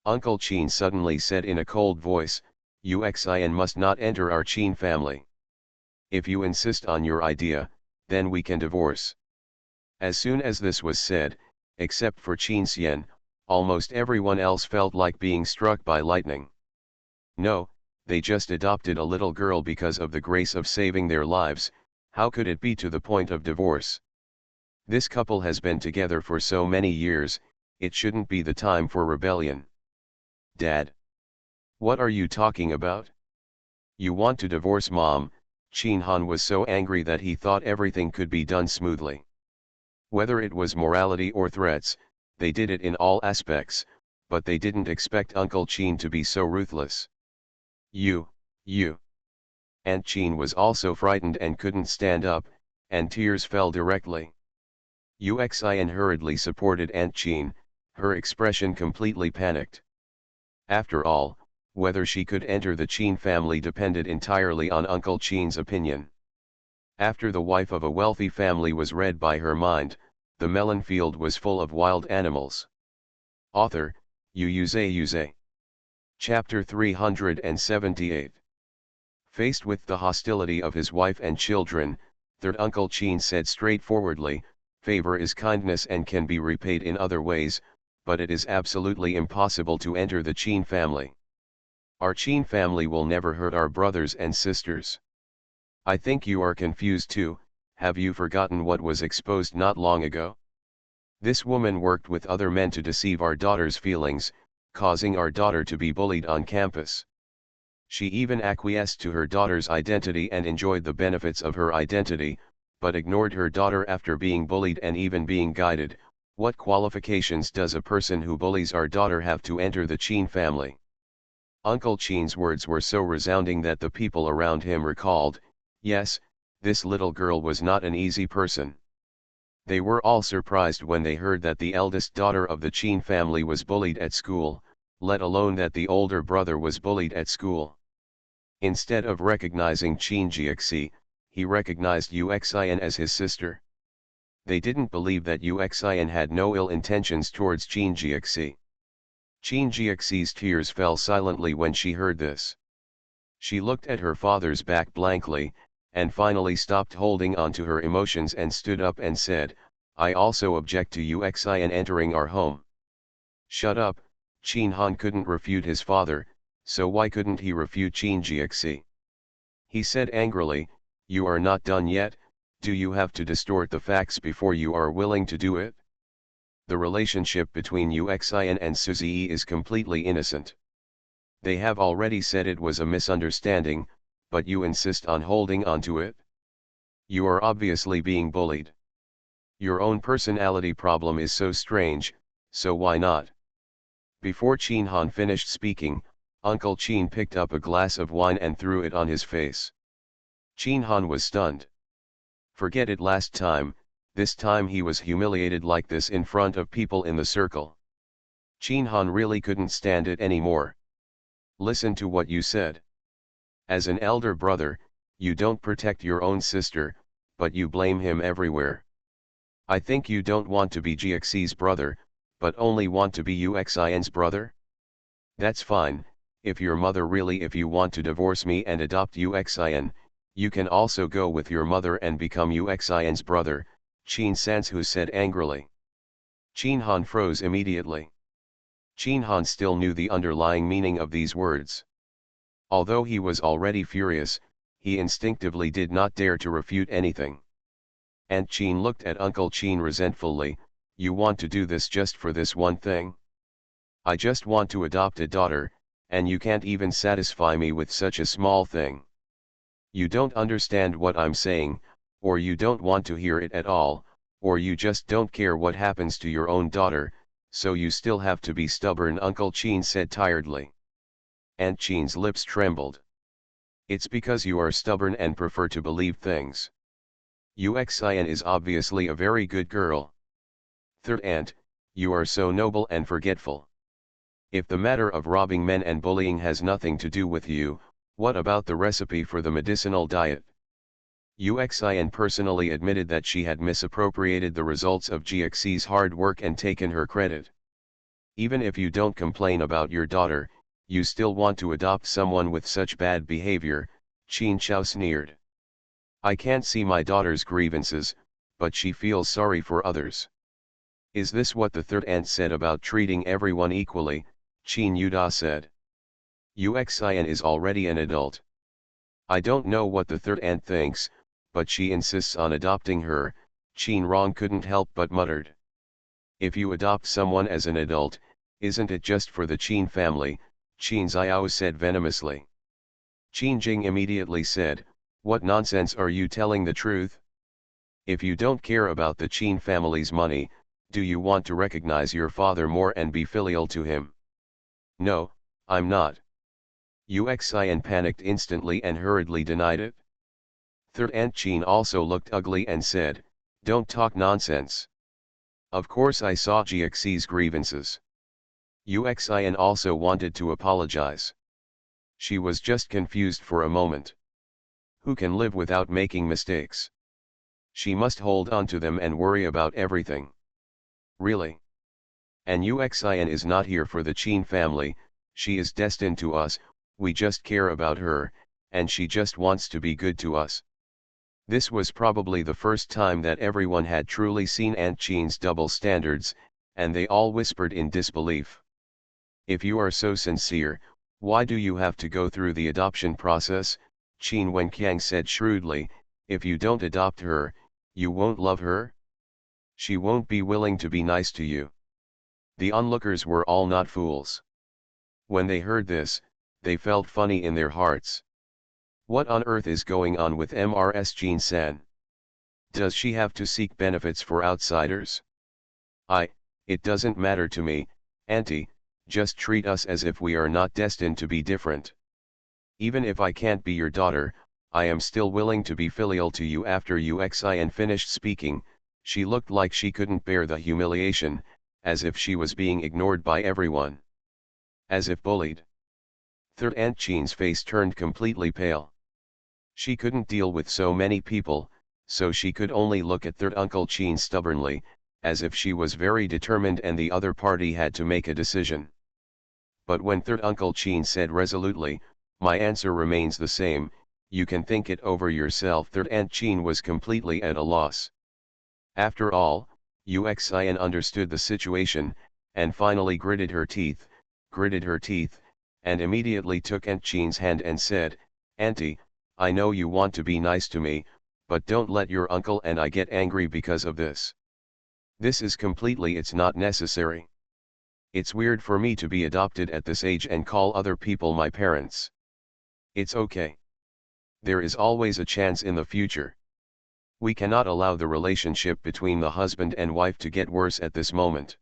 Uncle Qin suddenly said in a cold voice, Uxin must not enter our Qin family. If you insist on your idea, then we can divorce. As soon as this was said, except for Qin Xian, almost everyone else felt like being struck by lightning. No, they just adopted a little girl because of the grace of saving their lives, how could it be to the point of divorce? This couple has been together for so many years, it shouldn't be the time for rebellion. Dad. What are you talking about? You want to divorce Mom? Xuanhuan was so angry that he thought everything could be done smoothly. Whether it was morality or threats, they did it in all aspects, but they didn't expect Uncle Qin to be so ruthless. You. Aunt Qin was also frightened and couldn't stand up, and tears fell directly. Uxin hurriedly supported Aunt Qin, her expression completely panicked. After all, whether she could enter the Qin family depended entirely on Uncle Qin's opinion. After the wife of a wealthy family was read by her mind, the melon field was full of wild animals. Author, Yuze. Chapter 378. Faced with the hostility of his wife and children, Third Uncle Qin said straightforwardly, favor is kindness and can be repaid in other ways, but it is absolutely impossible to enter the Qin family. Our Qin family will never hurt our brothers and sisters. I think you are confused too, have you forgotten what was exposed not long ago? This woman worked with other men to deceive our daughter's feelings, causing our daughter to be bullied on campus. She even acquiesced to her daughter's identity and enjoyed the benefits of her identity, but ignored her daughter after being bullied and even being guided. What qualifications does a person who bullies our daughter have to enter the Qin family? Uncle Qin's words were so resounding that the people around him recalled, yes, this little girl was not an easy person. They were all surprised when they heard that the eldest daughter of the Qin family was bullied at school, let alone that the older brother was bullied at school. Instead of recognizing Qin Jiexi, he recognized Uxin as his sister. They didn't believe that Uxin had no ill intentions towards Qin Jiexi. Qin Jiaxi's tears fell silently when she heard this. She looked at her father's back blankly, and finally stopped holding on to her emotions and stood up and said, I also object to Uxin entering our home. Shut up, Xuanhuan couldn't refute his father, so why couldn't he refute Qin Jiexi? He said angrily, you are not done yet, do you have to distort the facts before you are willing to do it? The relationship between Uxin and Suzy is completely innocent. They have already said it was a misunderstanding, but you insist on holding on to it? You are obviously being bullied. Your own personality problem is so strange, so why not? Before Xuanhuan finished speaking, Uncle Qin picked up a glass of wine and threw it on his face. Xuanhuan was stunned. Forget it last time, this time he was humiliated like this in front of people in the circle. Xuanhuan really couldn't stand it anymore. Listen to what you said. As an elder brother, you don't protect your own sister, but you blame him everywhere. I think you don't want to be Jiaxi's brother, but only want to be Uxin's brother? That's fine, if your mother if you want to divorce me and adopt Uxin, you can also go with your mother and become Uxin's brother, Qin Sansu said angrily. Xuanhuan froze immediately. Xuanhuan still knew the underlying meaning of these words. Although he was already furious, he instinctively did not dare to refute anything. Aunt Qin looked at Uncle Qin resentfully, you want to do this just for this one thing? I just want to adopt a daughter, and you can't even satisfy me with such a small thing. You don't understand what I'm saying, or you don't want to hear it at all, or you just don't care what happens to your own daughter, so you still have to be stubborn, Uncle Qin said tiredly. Aunt Qin's lips trembled. It's because you are stubborn and prefer to believe things. Xuan is obviously a very good girl. Third aunt, you are so noble and forgetful. If the matter of robbing men and bullying has nothing to do with you, what about the recipe for the medicinal diet? Xuan personally admitted that she had misappropriated the results of GXC's hard work and taken her credit. Even if you don't complain about your daughter, you still want to adopt someone with such bad behavior, Qin Chao sneered. I can't see my daughter's grievances, but she feels sorry for others. Is this what the third aunt said about treating everyone equally? Qin Yuda said. Xuan is already an adult. I don't know what the third aunt thinks, but she insists on adopting her, Qin Rong couldn't help but muttered. If you adopt someone as an adult, isn't it just for the Qin family? Qin Xiao said venomously. Qin Jing immediately said, what nonsense, are you telling the truth? If you don't care about the Qin family's money, do you want to recognize your father more and be filial to him? No, I'm not. Xuan panicked instantly and hurriedly denied it. Third Aunt Qin also looked ugly and said, don't talk nonsense. Of course I saw GXC's grievances. Xuan also wanted to apologize. She was just confused for a moment. Who can live without making mistakes? She must hold on to them and worry about everything. Really? And Xuan is not here for the Qin family, she is destined to us, we just care about her, and she just wants to be good to us. This was probably the first time that everyone had truly seen Aunt Qin's double standards, and they all whispered in disbelief. If you are so sincere, why do you have to go through the adoption process? Qin Wenqiang said shrewdly, if you don't adopt her, you won't love her? She won't be willing to be nice to you. The onlookers were all not fools. When they heard this, they felt funny in their hearts. What on earth is going on with Mrs. Jin-san? Does she have to seek benefits for outsiders? It doesn't matter to me, auntie, just treat us as if we are not destined to be different. Even if I can't be your daughter, I am still willing to be filial to you. After Xuan finished speaking, she looked like she couldn't bear the humiliation, as if she was being ignored by everyone. As if bullied. Third Aunt Qin's face turned completely pale. She couldn't deal with so many people, so she could only look at Third Uncle Qin stubbornly, as if she was very determined and the other party had to make a decision. But when Third Uncle Qin said resolutely, my answer remains the same, you can think it over yourself. Third Aunt Qin was completely at a loss. After all, Xuan understood the situation, and finally gritted her teeth, and immediately took Aunt Qin's hand and said, Auntie, I know you want to be nice to me, but don't let your uncle and I get angry because of this. It's not necessary. It's weird for me to be adopted at this age and call other people my parents. It's okay. There is always a chance in the future. We cannot allow the relationship between the husband and wife to get worse at this moment.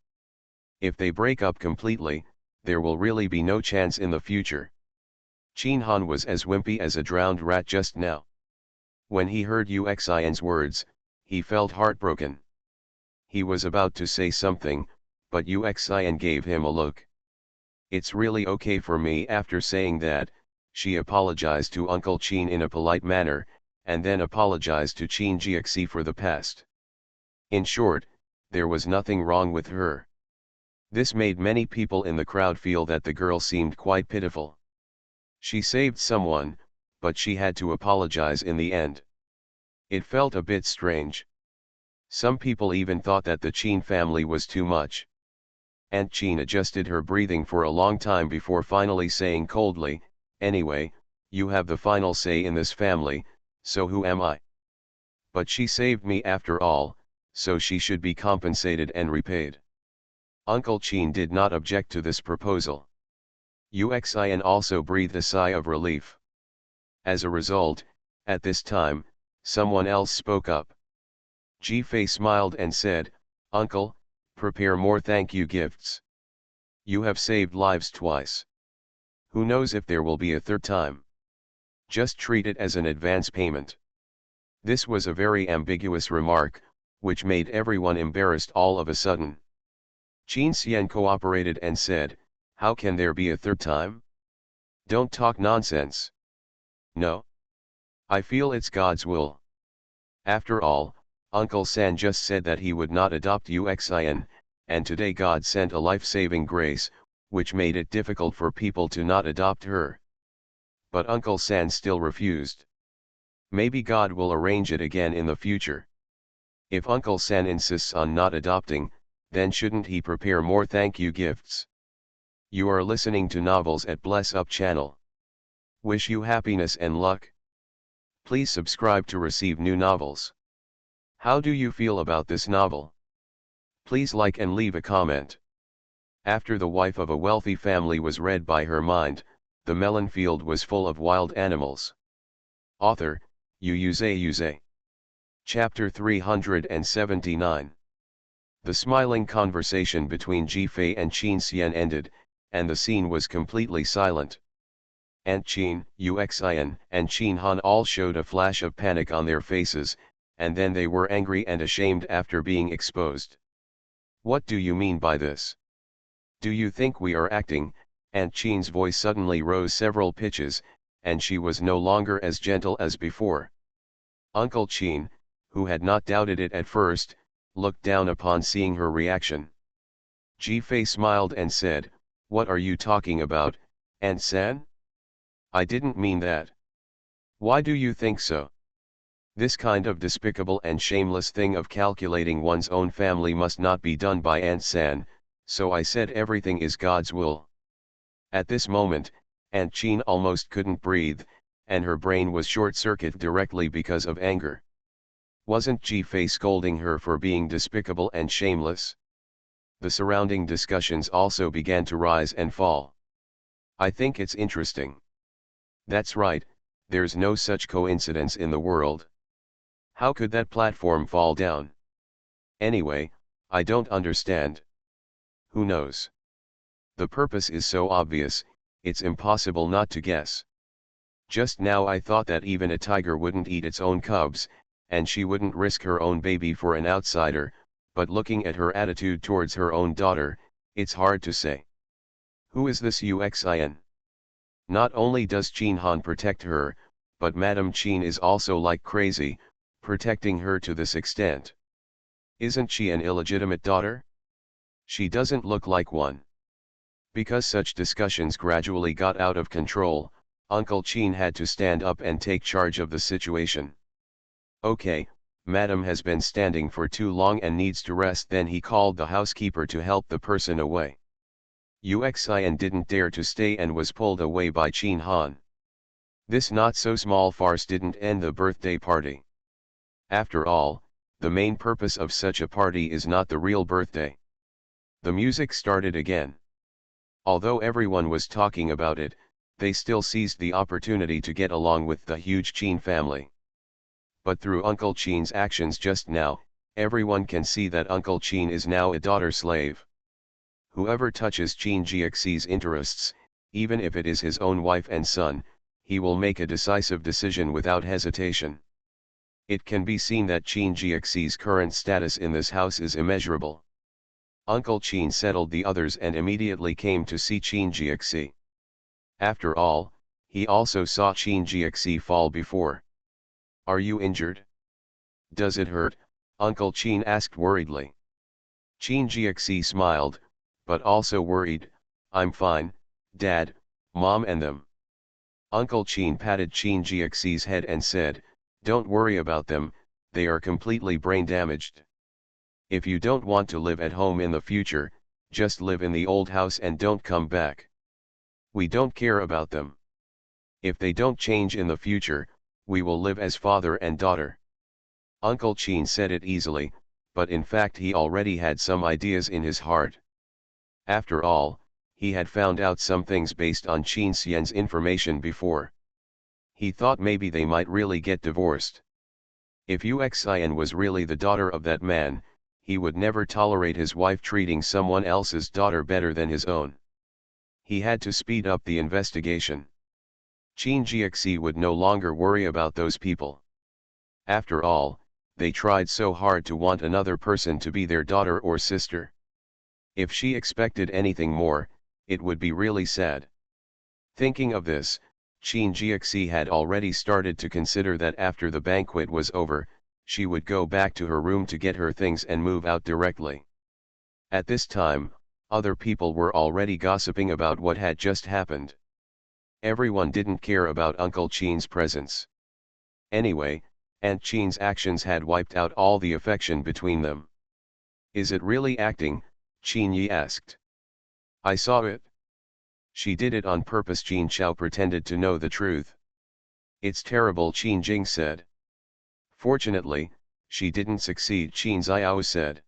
If they break up completely, there will really be no chance in the future. Xuanhuan was as wimpy as a drowned rat just now. When he heard Xuan's words, he felt heartbroken. He was about to say something, but Xuan gave him a look. It's really okay for me. After saying that, she apologized to Uncle Qin in a polite manner, and then apologized to Qin Jiaxi for the past. In short, there was nothing wrong with her. This made many people in the crowd feel that the girl seemed quite pitiful. She saved someone, but she had to apologize in the end. It felt a bit strange. Some people even thought that the Qin family was too much. Aunt Qin adjusted her breathing for a long time before finally saying coldly, anyway, you have the final say in this family, so who am I? But she saved me after all, so she should be compensated and repaid. Uncle Qin did not object to this proposal. Xuan also breathed a sigh of relief. As a result, at this time, someone else spoke up. Ji Fei smiled and said, Uncle, prepare more thank you gifts. You have saved lives twice. Who knows if there will be a third time? Just treat it as an advance payment. This was a very ambiguous remark, which made everyone embarrassed all of a sudden. Qin Xian cooperated and said, "How can there be a third time? Don't talk nonsense." "No. I feel it's God's will. After all, Uncle San just said that he would not adopt Xuan, and today God sent a life-saving grace, which made it difficult for people to not adopt her." But Uncle San still refused. Maybe God will arrange it again in the future. If Uncle San insists on not adopting, then shouldn't he prepare more thank you gifts? You are listening to Novels at Bless Up channel. Wish you happiness and luck. Please subscribe to receive new novels. How do you feel about this novel? Please like and leave a comment. After The Wife of a Wealthy Family was read by her mind, the melon field was full of wild animals. Author, Yuze. Chapter 379. The smiling conversation between Jifei and Qin Xian ended, and the scene was completely silent. Aunt Qin, Xuan, and Qin Han all showed a flash of panic on their faces, and then they were angry and ashamed after being exposed. "What do you mean by this? Do you think we are acting?" Aunt Qin's voice suddenly rose several pitches, and she was no longer as gentle as before. Uncle Qin, who had not doubted it at first, looked down upon seeing her reaction. Jifei smiled and said, "What are you talking about, Aunt San? I didn't mean that. Why do you think so? This kind of despicable and shameless thing of calculating one's own family must not be done by Aunt San, so I said everything is God's will." At this moment, Aunt Qin almost couldn't breathe, and her brain was short-circuited directly because of anger. Wasn't Jifei scolding her for being despicable and shameless? The surrounding discussions also began to rise and fall. "I think it's interesting." "That's right, there's no such coincidence in the world. How could that platform fall down? Anyway, I don't understand." "Who knows? The purpose is so obvious, it's impossible not to guess. Just now I thought that even a tiger wouldn't eat its own cubs, and she wouldn't risk her own baby for an outsider, but looking at her attitude towards her own daughter, it's hard to say. Who is this Xuan? Not only does Qin Han protect her, but Madame Qin is also like crazy, protecting her to this extent. Isn't she an illegitimate daughter? She doesn't look like one." Because such discussions gradually got out of control, Uncle Qin had to stand up and take charge of the situation. "Okay, Madam has been standing for too long and needs to rest." Then he called the housekeeper to help the person away. Xuan didn't dare to stay and was pulled away by Qin Han. This not-so-small farce didn't end the birthday party. After all, the main purpose of such a party is not the real birthday. The music started again. Although everyone was talking about it, they still seized the opportunity to get along with the huge Qin family. But through Uncle Qin's actions just now, everyone can see that Uncle Qin is now a daughter slave. Whoever touches Qin Jiaxi's interests, even if it is his own wife and son, he will make a decisive decision without hesitation. It can be seen that Qin Jiaxi's current status in this house is immeasurable. Uncle Qin settled the others and immediately came to see Qin Jiaxi. After all, he also saw Qin Jiaxi fall before. "Are you injured? Does it hurt?" Uncle Qin asked worriedly. Qin Jiaxi smiled, but also worried. "I'm fine, Dad, Mom and them." Uncle Qin patted Qin Jiaxi's head and said, "Don't worry about them, they are completely brain damaged. If you don't want to live at home in the future, just live in the old house and don't come back. We don't care about them. If they don't change in the future, we will live as father and daughter." Uncle Qin said it easily, but in fact he already had some ideas in his heart. After all, he had found out some things based on Qin Xian's information before. He thought maybe they might really get divorced. If Xuan was really the daughter of that man, he would never tolerate his wife treating someone else's daughter better than his own. He had to speed up the investigation. Qin Jiaxi would no longer worry about those people. After all, they tried so hard to want another person to be their daughter or sister. If she expected anything more, it would be really sad. Thinking of this, Qin Jiaxi had already started to consider that after the banquet was over, she would go back to her room to get her things and move out directly. At this time, other people were already gossiping about what had just happened. Everyone didn't care about Uncle Qin's presence. Anyway, Aunt Qin's actions had wiped out all the affection between them. "Is it really acting?" Qin Yi asked. "I saw it. She did it on purpose." Qin Chao pretended to know the truth. "It's terrible," Qin Jing said. "Fortunately, she didn't succeed," Qin Xiao said.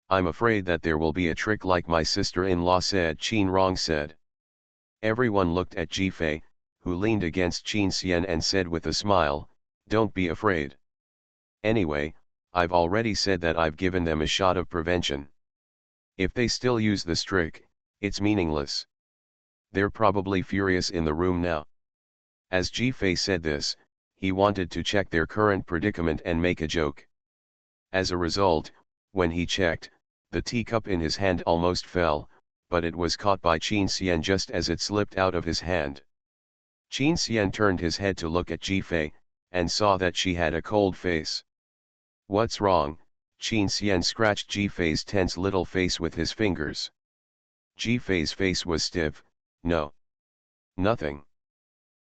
"I'm afraid that there will be a trick like my sister-in-law said," Qin Rong said. Everyone looked at Ji Fei, who leaned against Qin Xian and said with a smile, "Don't be afraid. Anyway, I've already said that I've given them a shot of prevention. If they still use this trick, it's meaningless. They're probably furious in the room now." As Ji Fei said this, he wanted to check their current predicament and make a joke. As a result, when he checked, the teacup in his hand almost fell, but it was caught by Qin Xian just as it slipped out of his hand. Qin Xian turned his head to look at Ji Fei, and saw that she had a cold face. "What's wrong?" Qin Xian scratched Ji Fei's tense little face with his fingers. Ji Fei's face was stiff. "No. Nothing.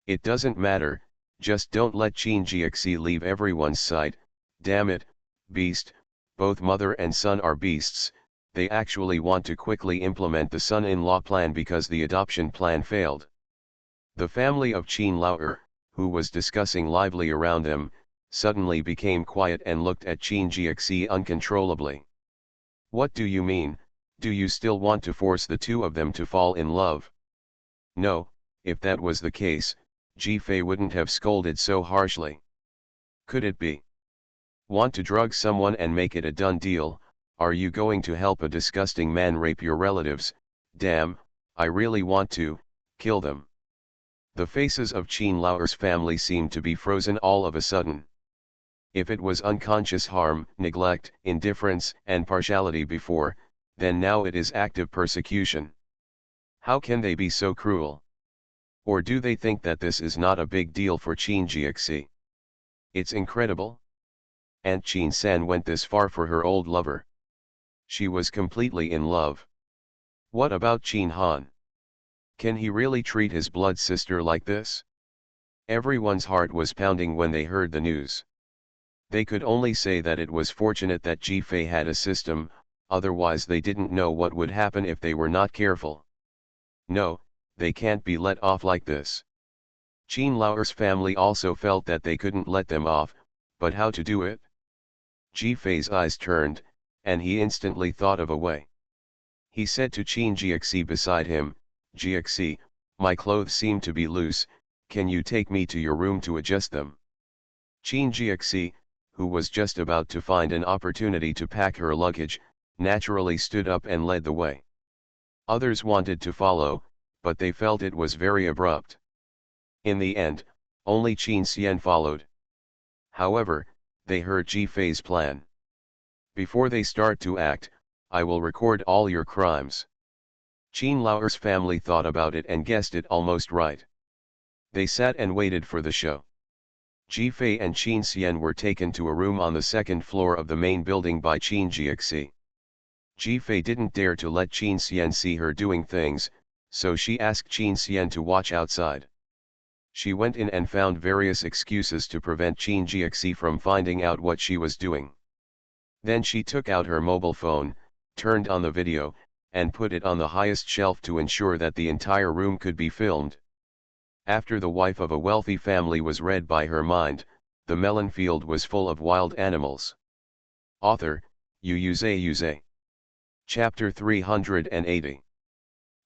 It doesn't matter, just don't let Qin Jiaxi leave everyone's sight. Damn it, beast, both mother and son are beasts. They actually want to quickly implement the son-in-law plan because the adoption plan failed." The family of Qin Laoer, who was discussing lively around them, suddenly became quiet and looked at Qin Jiaxi uncontrollably. "What do you mean? Do you still want to force the two of them to fall in love?" "No, if that was the case, Ji Fei wouldn't have scolded so harshly. Could it be? Want to drug someone and make it a done deal? Are you going to help a disgusting man rape your relatives? Damn, I really want to kill them." The faces of Qin Laoer's family seemed to be frozen all of a sudden. If it was unconscious harm, neglect, indifference, and partiality before, then now it is active persecution. How can they be so cruel? Or do they think that this is not a big deal for Qin Jiaxi? It's incredible. Aunt Qin San went this far for her old lover. She was completely in love. What about Qin Han? Can he really treat his blood sister like this? Everyone's heart was pounding when they heard the news. They could only say that it was fortunate that Ji Fei had a system, otherwise they didn't know what would happen if they were not careful. No, they can't be let off like this. Qin Laoer's family also felt that they couldn't let them off, but how to do it? Ji Fei's eyes turned, and he instantly thought of a way. He said to Qin Jiaxi beside him, "Jiaxi, my clothes seem to be loose, can you take me to your room to adjust them?" Qin Jiaxi, who was just about to find an opportunity to pack her luggage, naturally stood up and led the way. Others wanted to follow, but they felt it was very abrupt. In the end, only Qin Xian followed. However, they heard Ji Fei's plan. "Before they start to act, I will record all your crimes." Qin Laoer's family thought about it and guessed it almost right. They sat and waited for the show. Ji Fei and Qin Xian were taken to a room on the second floor of the main building by Qin Jiaxi. Ji Fei didn't dare to let Qin Xian see her doing things, so she asked Qin Xian to watch outside. She went in and found various excuses to prevent Qin Jiaxi from finding out what she was doing. Then she took out her mobile phone, turned on the video, and put it on the highest shelf to ensure that the entire room could be filmed. After the wife of a wealthy family was read by her mind, the melon field was full of wild animals. Author, Yuze. Chapter 380.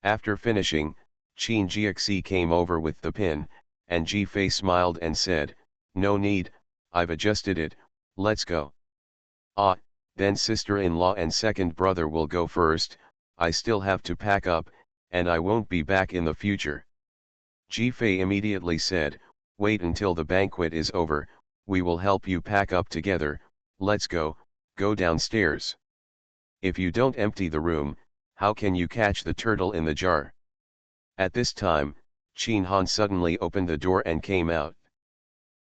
After finishing, Qin Jiaxi came over with the pin, and Ji Fei smiled and said, "No need, I've adjusted it, let's go." "Ah, then sister-in-law and second brother will go first, I still have to pack up, and I won't be back in the future." Ji Fei immediately said, "Wait until the banquet is over, we will help you pack up together, let's go downstairs. If you don't empty the room, how can you catch the turtle in the jar?" At this time, Xuanhuan suddenly opened the door and came out.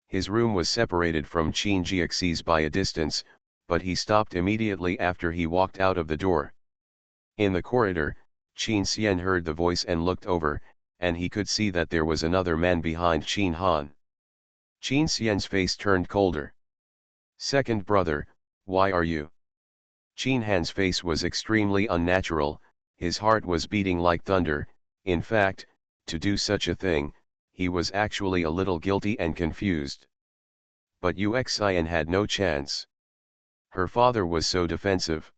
His room was separated from Qin Jixi's by a distance, but he stopped immediately after he walked out of the door. In the corridor, Qin Xian heard the voice and looked over, and he could see that there was another man behind Xuanhuan. Qin Xian's face turned colder. "Second brother, why are you?" Xuanhuan's face was extremely unnatural, his heart was beating like thunder. In fact, to do such a thing, he was actually a little guilty and confused. But Yuxian had no chance. Her father was so defensive.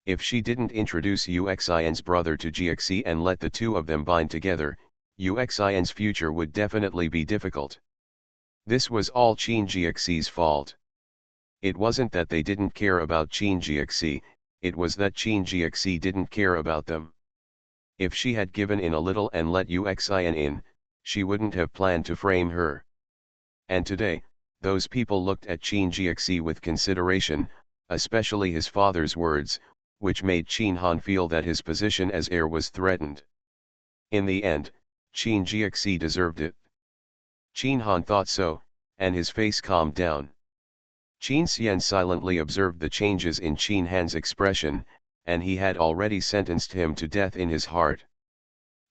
If she didn't introduce Yuxian's brother to Jixi and let the two of them bind together, Yuxian's future would definitely be difficult. This was all Qin Jixi's fault. It wasn't that they didn't care about Qin Jixi, it was that Qin Jixi didn't care about them. If she had given in a little and let Yuxian in, she wouldn't have planned to frame her. And today, those people looked at Qin Jixi with consideration, especially his father's words, which made Xuanhuan feel that his position as heir was threatened. In the end, Qin Jixi deserved it. Xuanhuan thought so, and his face calmed down. Qin Xian silently observed the changes in Xuanhuan's expression, and he had already sentenced him to death in his heart.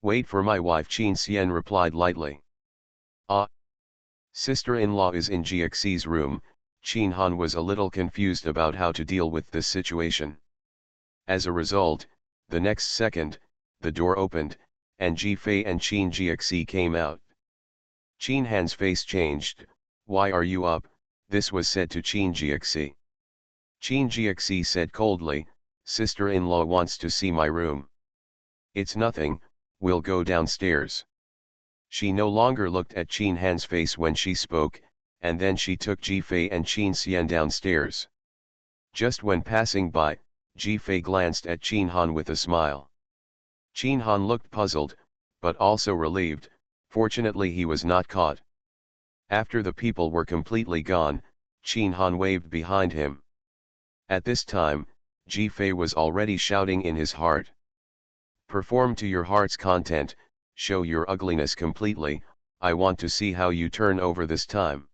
"Wait for my wife," Qin Xian replied lightly. "Ah. Sister-in-law is in Jixi's room." Xuanhuan was a little confused about how to deal with this situation. As a result, the next second, the door opened, and Ji Fei and Qin Jixi came out. Xuanhuan's face changed. "Why are you up?" this was said to Qin Jixi. Qin Jixi said coldly, "Sister-in-law wants to see my room." "It's nothing, we'll go downstairs." She no longer looked at Xuanhuan's face when she spoke, and then she took Ji Fei and Qin Xian downstairs. Just when passing by, Ji Fei glanced at Xuanhuan with a smile. Xuanhuan looked puzzled, but also relieved. Fortunately he was not caught. After the people were completely gone, Xuanhuan waved behind him. At this time, Ji Fei was already shouting in his heart. "Perform to your heart's content, show your ugliness completely, I want to see how you turn over this time."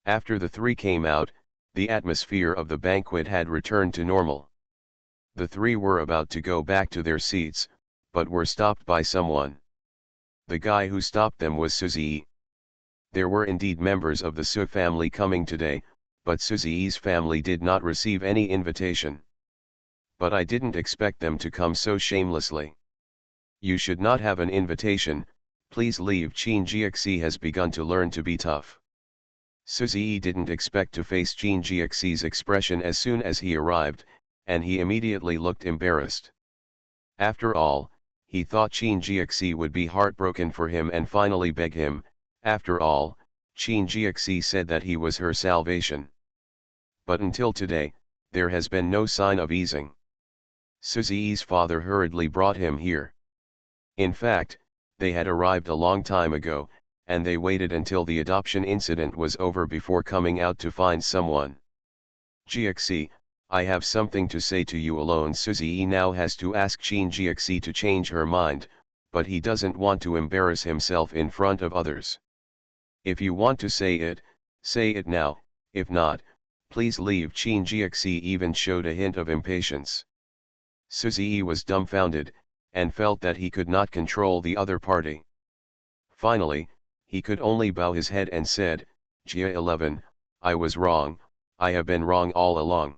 After the three came out, the atmosphere of the banquet had returned to normal. The three were about to go back to their seats, but were stopped by someone. The guy who stopped them was Suzy. There were indeed members of the Su family coming today, but Suzy's family did not receive any invitation. "But I didn't expect them to come so shamelessly. You should not have an invitation, please leave. Qin Jixi has begun to learn to be tough." Suzy didn't expect to face Qin Jixi's expression as soon as he arrived, and he immediately looked embarrassed. After all, he thought Qin Jixi would be heartbroken for him and finally beg him. After all, Qin Jixi said that he was her salvation. But until today, there has been no sign of easing. Suzy's father hurriedly brought him here. In fact, they had arrived a long time ago, and they waited until the adoption incident was over before coming out to find someone. "Jixi, I have something to say to you alone." Suzy now has to ask Qin Jixi to change her mind, but he doesn't want to embarrass himself in front of others. "If you want to say it now, if not, please leave." Qin Jixi even showed a hint of impatience. Suzy was dumbfounded, and felt that he could not control the other party. Finally, he could only bow his head and said, "Jia 11, I was wrong, I have been wrong all along.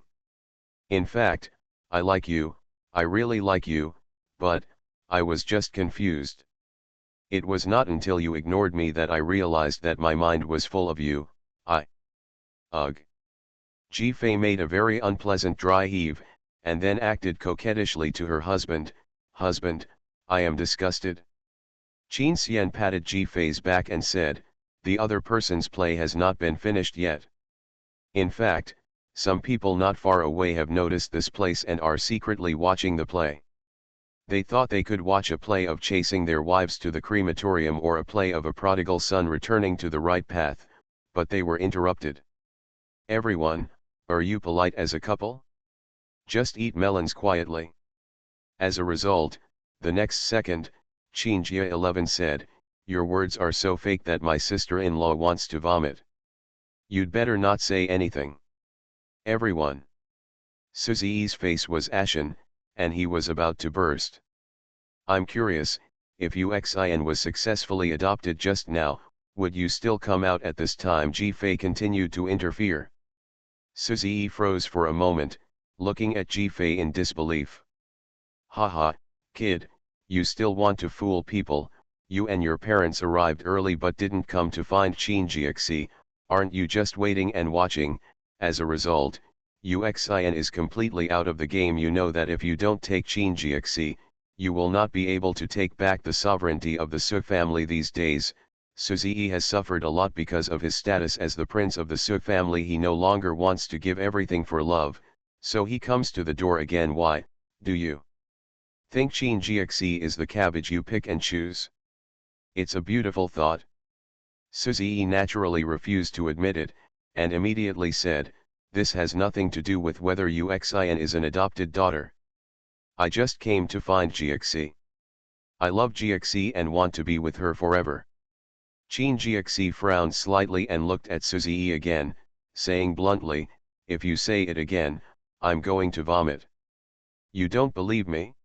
In fact, I like you, I really like you, but, I was just confused. It was not until you ignored me that I realized that my mind was full of you. Ugh." Ji Fei made a very unpleasant dry heave, and then acted coquettishly to her husband. "Husband, I am disgusted." Qin Xian patted Ji Fei's back and said, "The other person's play has not been finished yet. In fact, some people not far away have noticed this place and are secretly watching the play." They thought they could watch a play of chasing their wives to the crematorium or a play of a prodigal son returning to the right path, but they were interrupted. Everyone, are you polite as a couple? Just eat melons quietly. As a result, the next second, Chinjia 11 said, your words are so fake that my sister-in-law wants to vomit. You'd better not say anything. Everyone. Suzi's face was ashen, and he was about to burst. I'm curious, if Uxin was successfully adopted just now, would you still come out at this time? Ji-Fei continued to interfere. Suzi froze for a moment, looking at Ji-Fei in disbelief. Haha, kid, you still want to fool people. You and your parents arrived early but didn't come to find Qinjiexi, aren't you just waiting and watching? As a result, Uxin is completely out of the game. You know that if you don't take Qinjiexi, you will not be able to take back the sovereignty of the Su family these days. Suzi has suffered a lot because of his status as the prince of the Su family. He no longer wants to give everything for love, so he comes to the door again. Why, do you think Qinjiexi is the cabbage you pick and choose? It's a beautiful thought. Suzi naturally refused to admit it, and immediately said, this has nothing to do with whether Uxin is an adopted daughter. I just came to find Jiexi. I love Jiexi and want to be with her forever. Qin Jiexi frowned slightly and looked at Suzi again, saying bluntly, if you say it again, I'm going to vomit. You don't believe me?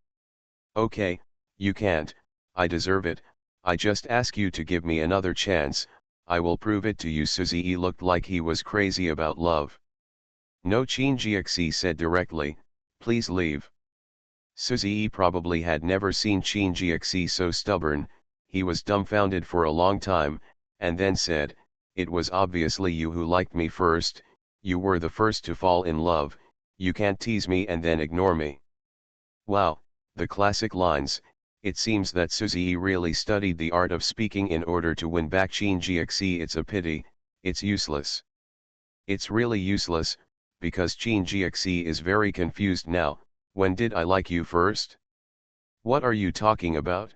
Okay, you can't, I deserve it. I just ask you to give me another chance, I will prove it to you. Suzi looked like he was crazy about love. No, Qin Jiexi said directly, please leave. Suzi probably had never seen Qin Jiexi so stubborn. He was dumbfounded for a long time, and then said, it was obviously you who liked me first, you were the first to fall in love, you can't tease me and then ignore me. Wow, the classic lines. It seems that Suzi really studied the art of speaking in order to win back Qin Jiexi. It's a pity, it's useless. It's really useless, because Qin Jiexi is very confused now. When did I like you first? What are you talking about?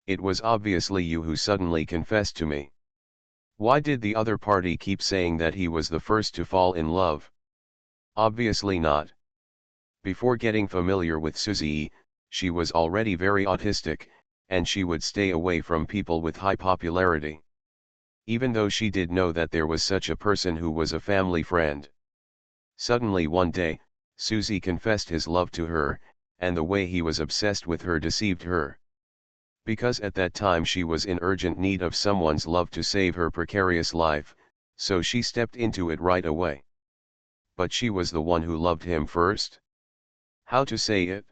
It was obviously you who suddenly confessed to me. Why did the other party keep saying that he was the first to fall in love? Obviously not. Before getting familiar with Suzi, she was already very autistic, and she would stay away from people with high popularity. Even though she did know that there was such a person who was a family friend. Suddenly one day, Suzi confessed his love to her, and the way he was obsessed with her deceived her. Because at that time she was in urgent need of someone's love to save her precarious life, so she stepped into it right away. But she was the one who loved him first? How to say it?